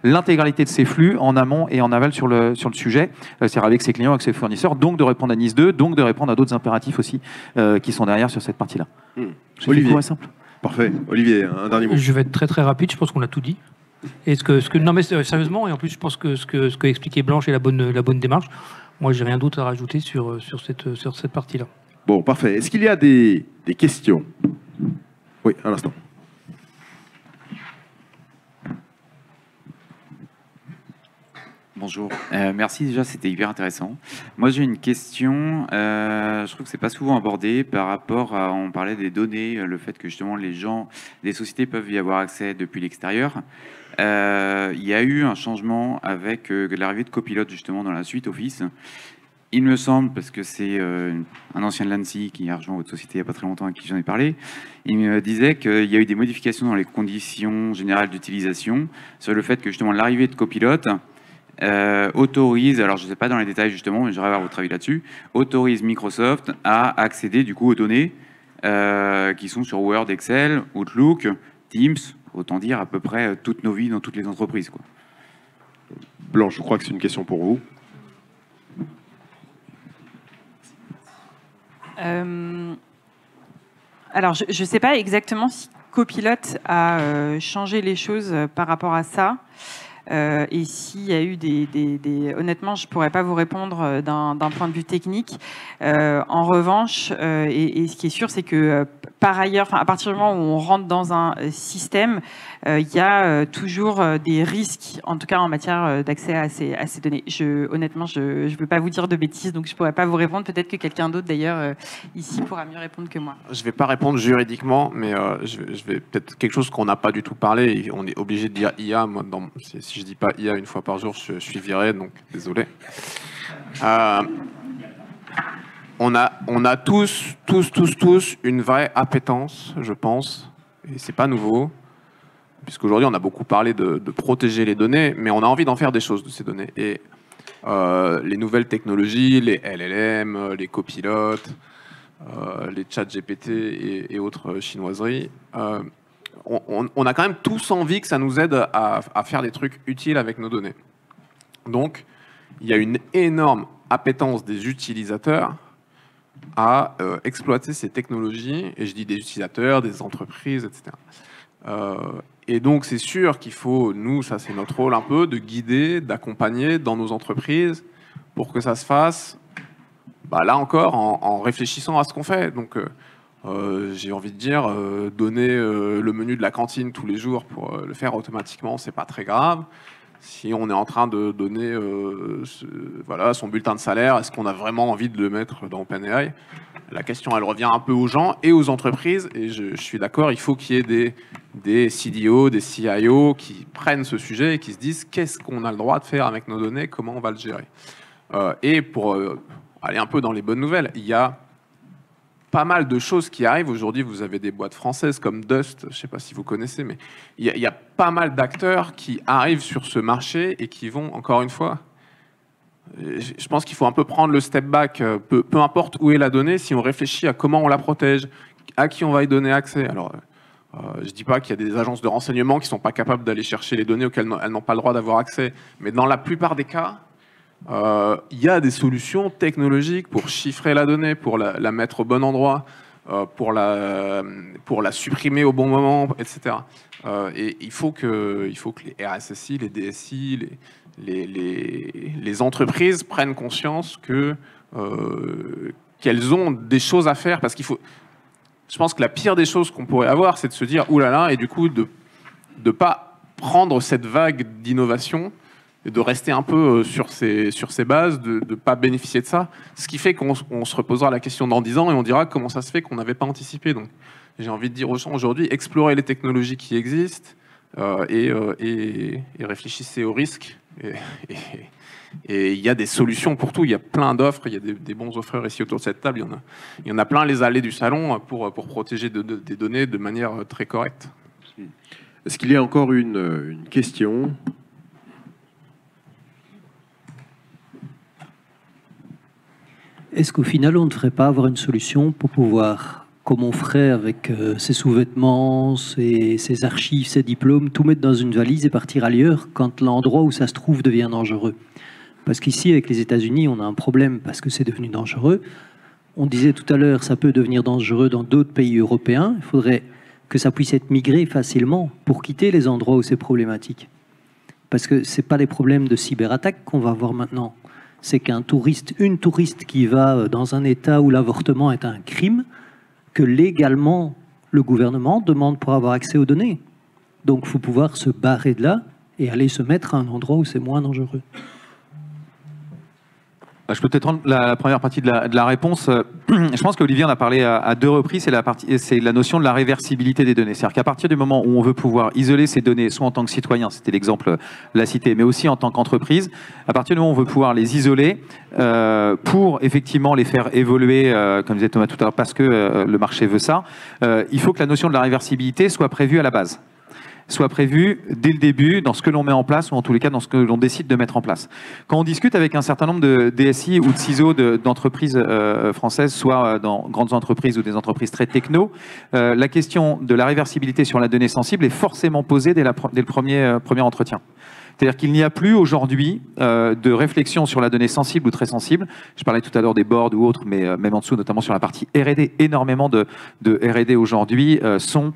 l'intégralité de ses flux en amont et en aval sur le sujet, c'est-à-dire avec ses clients, avec ses fournisseurs, donc de répondre à NIS 2, donc de répondre à d'autres impératifs aussi qui sont derrière sur cette partie-là. Olivier. Simple. Parfait. Olivier, un dernier mot. Je vais être très rapide, je pense qu'on a tout dit. Et non mais sérieusement, et en plus je pense que ce que expliquait Blanche est la bonne démarche. Moi, j'ai rien d'autre à rajouter sur cette partie-là. Bon, parfait. Est-ce qu'il y a des questions? Oui, un instant. Bonjour, merci déjà, c'était hyper intéressant. Moi j'ai une question, je trouve que c'est pas souvent abordé par rapport à, on parlait des données, le fait que justement les gens, les sociétés peuvent y avoir accès depuis l'extérieur. Il y a eu un changement avec l'arrivée de Copilot justement dans la suite Office. Il me semble, parce que c'est un ancien de l'ANSSI qui a rejoint votre société il n'y a pas très longtemps, à qui j'en ai parlé, il me disait qu'il y a eu des modifications dans les conditions générales d'utilisation sur le fait que justement l'arrivée de Copilot autorise, alors je ne sais pas dans les détails justement, mais j'aimerais avoir votre avis là-dessus, autorise Microsoft à accéder du coup aux données qui sont sur Word, Excel, Outlook, Teams, autant dire à peu près toutes nos vies dans toutes les entreprises, quoi. Blanche, je crois que c'est une question pour vous. Alors, je ne sais pas exactement si Copilot a changé les choses par rapport à ça. Et s'il y a eu honnêtement, je ne pourrais pas vous répondre d'un point de vue technique. En revanche, et ce qui est sûr, c'est que par ailleurs, à partir du moment où on rentre dans un système, il y a toujours des risques, en tout cas en matière d'accès à ces données. Honnêtement, je ne veux pas vous dire de bêtises, donc je ne pourrais pas vous répondre. Peut-être que quelqu'un d'autre, d'ailleurs, ici, pourra mieux répondre que moi. Je ne vais pas répondre juridiquement, mais je vais peut-être quelque chose qu'on n'a pas du tout parlé. Et on est obligé de dire IA. Moi, si je ne dis pas IA une fois par jour, je suis viré, donc désolé. On a tous une vraie appétence, je pense, et c'est pas nouveau, puisqu'aujourd'hui on a beaucoup parlé de protéger les données, mais on a envie d'en faire des choses de ces données. Et les nouvelles technologies, les LLM, les copilotes, les chats GPT et autres chinoiseries, on a quand même tous envie que ça nous aide à faire des trucs utiles avec nos données. Donc, il y a une énorme appétence des utilisateurs à exploiter ces technologies, et je dis des utilisateurs, des entreprises, etc. Et donc, c'est sûr qu'il faut, nous, ça c'est notre rôle un peu, de guider, d'accompagner dans nos entreprises pour que ça se fasse, là encore, en réfléchissant à ce qu'on fait. Donc, j'ai envie de dire, donner le menu de la cantine tous les jours pour le faire automatiquement, c'est pas très grave. Si on est en train de donner son bulletin de salaire, est-ce qu'on a vraiment envie de le mettre dans OpenAI? La question, elle revient un peu aux gens et aux entreprises. Et je suis d'accord, il faut qu'il y ait des CDO, des CIO qui prennent ce sujet et qui se disent qu'est-ce qu'on a le droit de faire avec nos données, comment on va le gérer. Et pour aller un peu dans les bonnes nouvelles, il y a pas mal de choses qui arrivent. Aujourd'hui, vous avez des boîtes françaises comme Dust, je ne sais pas si vous connaissez, mais il y a pas mal d'acteurs qui arrivent sur ce marché et qui vont, encore une fois, je pense qu'il faut un peu prendre le step back, peu importe où est la donnée, si on réfléchit à comment on la protège, à qui on va y donner accès. Alors, je ne dis pas qu'il y a des agences de renseignement qui ne sont pas capables d'aller chercher les données auxquelles elles n'ont pas le droit d'avoir accès, mais dans la plupart des cas, il y a des solutions technologiques pour chiffrer la donnée, pour la mettre au bon endroit, pour la supprimer au bon moment, etc. Et il faut que les RSSI, les DSI, les entreprises prennent conscience qu'elles ont des choses à faire, parce qu'il faut. Je pense que la pire des choses qu'on pourrait avoir, c'est de se dire oulala, et du coup de pas prendre cette vague d'innovation et de rester un peu sur ces bases, de ne pas bénéficier de ça. Ce qui fait qu'on se reposera la question dans 10 ans et on dira comment ça se fait qu'on n'avait pas anticipé. Donc, j'ai envie de dire aux gens aujourd'hui, explorez les technologies qui existent et réfléchissez aux risques. Et il y a des solutions pour tout. Il y a plein d'offres. Il y a des bons offreurs ici autour de cette table. Il y en a plein les allées du salon pour protéger des données de manière très correcte. Est-ce qu'il y a encore une question ? Est-ce qu'au final, on ne devrait pas avoir une solution pour pouvoir, comme on ferait avec ses sous-vêtements, ses archives, ses diplômes, tout mettre dans une valise et partir ailleurs quand l'endroit où ça se trouve devient dangereux? Parce qu'ici, avec les États-Unis, on a un problème parce que c'est devenu dangereux. On disait tout à l'heure, ça peut devenir dangereux dans d'autres pays européens. Il faudrait que ça puisse être migré facilement pour quitter les endroits où c'est problématique. Parce que ce n'est pas les problèmes de cyberattaque qu'on va avoir maintenant. C'est qu'une touriste qui va dans un État où l'avortement est un crime, que légalement, le gouvernement demande pour avoir accès aux données. Donc, il faut pouvoir se barrer de là et aller se mettre à un endroit où c'est moins dangereux. Je peux peut-être prendre la première partie de la réponse. Je pense qu'Olivier en a parlé à 2 reprises, c'est la notion de la réversibilité des données. C'est-à-dire qu'à partir du moment où on veut pouvoir isoler ces données, soit en tant que citoyen, c'était l'exemple la cité, mais aussi en tant qu'entreprise, à partir du moment où on veut pouvoir les isoler pour effectivement les faire évoluer, comme disait Thomas tout à l'heure, parce que le marché veut ça, il faut que la notion de la réversibilité soit prévue à la base, soit prévu dès le début dans ce que l'on met en place ou en tous les cas dans ce que l'on décide de mettre en place. Quand on discute avec un certain nombre de DSI ou de CISO d'entreprises françaises, soit dans grandes entreprises ou des entreprises très techno, la question de la réversibilité sur la donnée sensible est forcément posée dès le premier entretien. C'est-à-dire qu'il n'y a plus aujourd'hui de réflexion sur la donnée sensible ou très sensible. Je parlais tout à l'heure des boards ou autres, mais même en dessous, notamment sur la partie R&D. Énormément de R&D aujourd'hui sont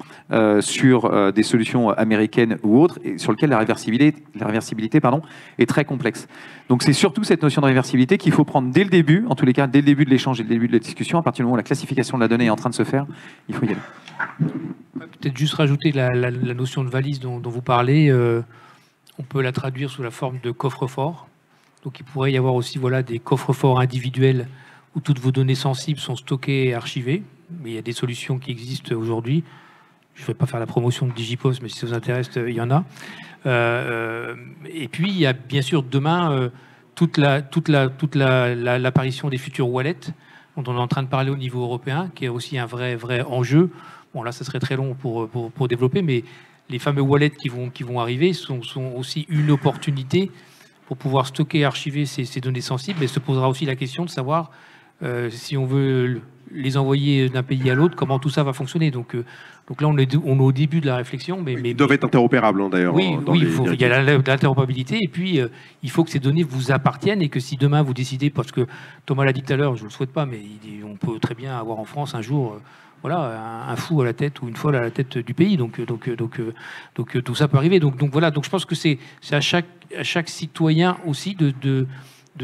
sur des solutions américaines ou autres, et sur lesquelles la réversibilité est très complexe. Donc c'est surtout cette notion de réversibilité qu'il faut prendre dès le début, en tous les cas, dès le début de l'échange et dès le début de la discussion. À partir du moment où la classification de la donnée est en train de se faire, il faut y aller. Peut-être juste rajouter la notion de valise dont vous parlez. On peut la traduire sous la forme de coffre-fort. Donc il pourrait y avoir aussi des coffres-forts individuels où toutes vos données sensibles sont stockées et archivées. Mais il y a des solutions qui existent aujourd'hui. Je ne vais pas faire la promotion de Digipost, mais si ça vous intéresse, il y en a. Et puis il y a bien sûr demain toute l'apparition des futurs wallets dont on est en train de parler au niveau européen, qui est aussi un vrai enjeu. Bon là, ça serait très long pour développer, mais les fameux wallets qui vont arriver sont aussi une opportunité pour pouvoir stocker et archiver ces données sensibles. Et se posera aussi la question de savoir si on veut les envoyer d'un pays à l'autre, comment tout ça va fonctionner. Donc là, on est au début de la réflexion. Mais ils doivent être interopérables, d'ailleurs. Oui, il y a l'interopérabilité. Et puis, il faut que ces données vous appartiennent et que si demain vous décidez, parce que Thomas l'a dit tout à l'heure, je ne le souhaite pas, mais on peut très bien avoir en France un jour... un fou à la tête ou une folle à la tête du pays. Donc tout ça peut arriver. Donc je pense que c'est à chaque citoyen aussi de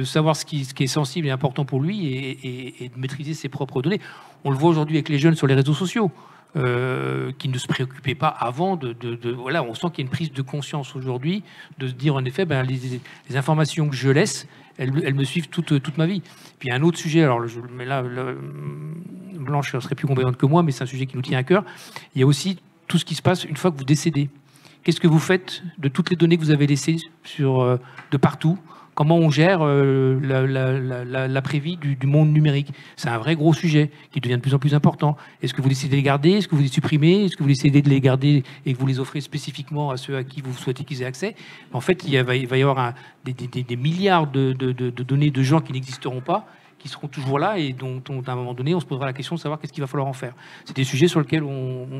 savoir ce qui est sensible et important pour lui et de maîtriser ses propres données. On le voit aujourd'hui avec les jeunes sur les réseaux sociaux. Qui ne se préoccupaient pas avant on sent qu'il y a une prise de conscience aujourd'hui de se dire en effet les informations que je laisse elles me suivent toute ma vie. Puis il y a un autre sujet, mais là Blanche serait plus compétente que moi, mais c'est un sujet qui nous tient à cœur. Il y a aussi tout ce qui se passe une fois que vous décédez. Qu'est-ce que vous faites de toutes les données que vous avez laissées de partout? Comment on gère l'après-vie du monde numérique? C'est un vrai gros sujet qui devient de plus en plus important. Est-ce que vous décidez de les garder? Est-ce que vous les supprimez? Est-ce que vous décidez de les garder et que vous les offrez spécifiquement à ceux à qui vous souhaitez qu'ils aient accès? En fait, il va y avoir des milliards de données de gens qui n'existeront pas, qui seront toujours là et dont à un moment donné, on se posera la question de savoir qu'est-ce qu'il va falloir en faire. C'est des sujets sur lesquels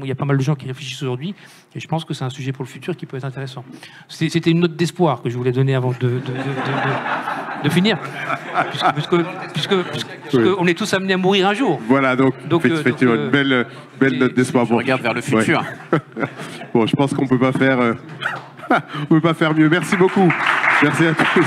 il y a pas mal de gens qui réfléchissent aujourd'hui et je pense que c'est un sujet pour le futur qui peut être intéressant. C'était une note d'espoir que je voulais donner avant de finir, puisque on est tous amenés à mourir un jour. Voilà, donc effectivement, une belle note d'espoir. On regarde vers le futur. Ouais. Bon, je pense qu'on peut pas faire mieux. Merci beaucoup. Merci à tous.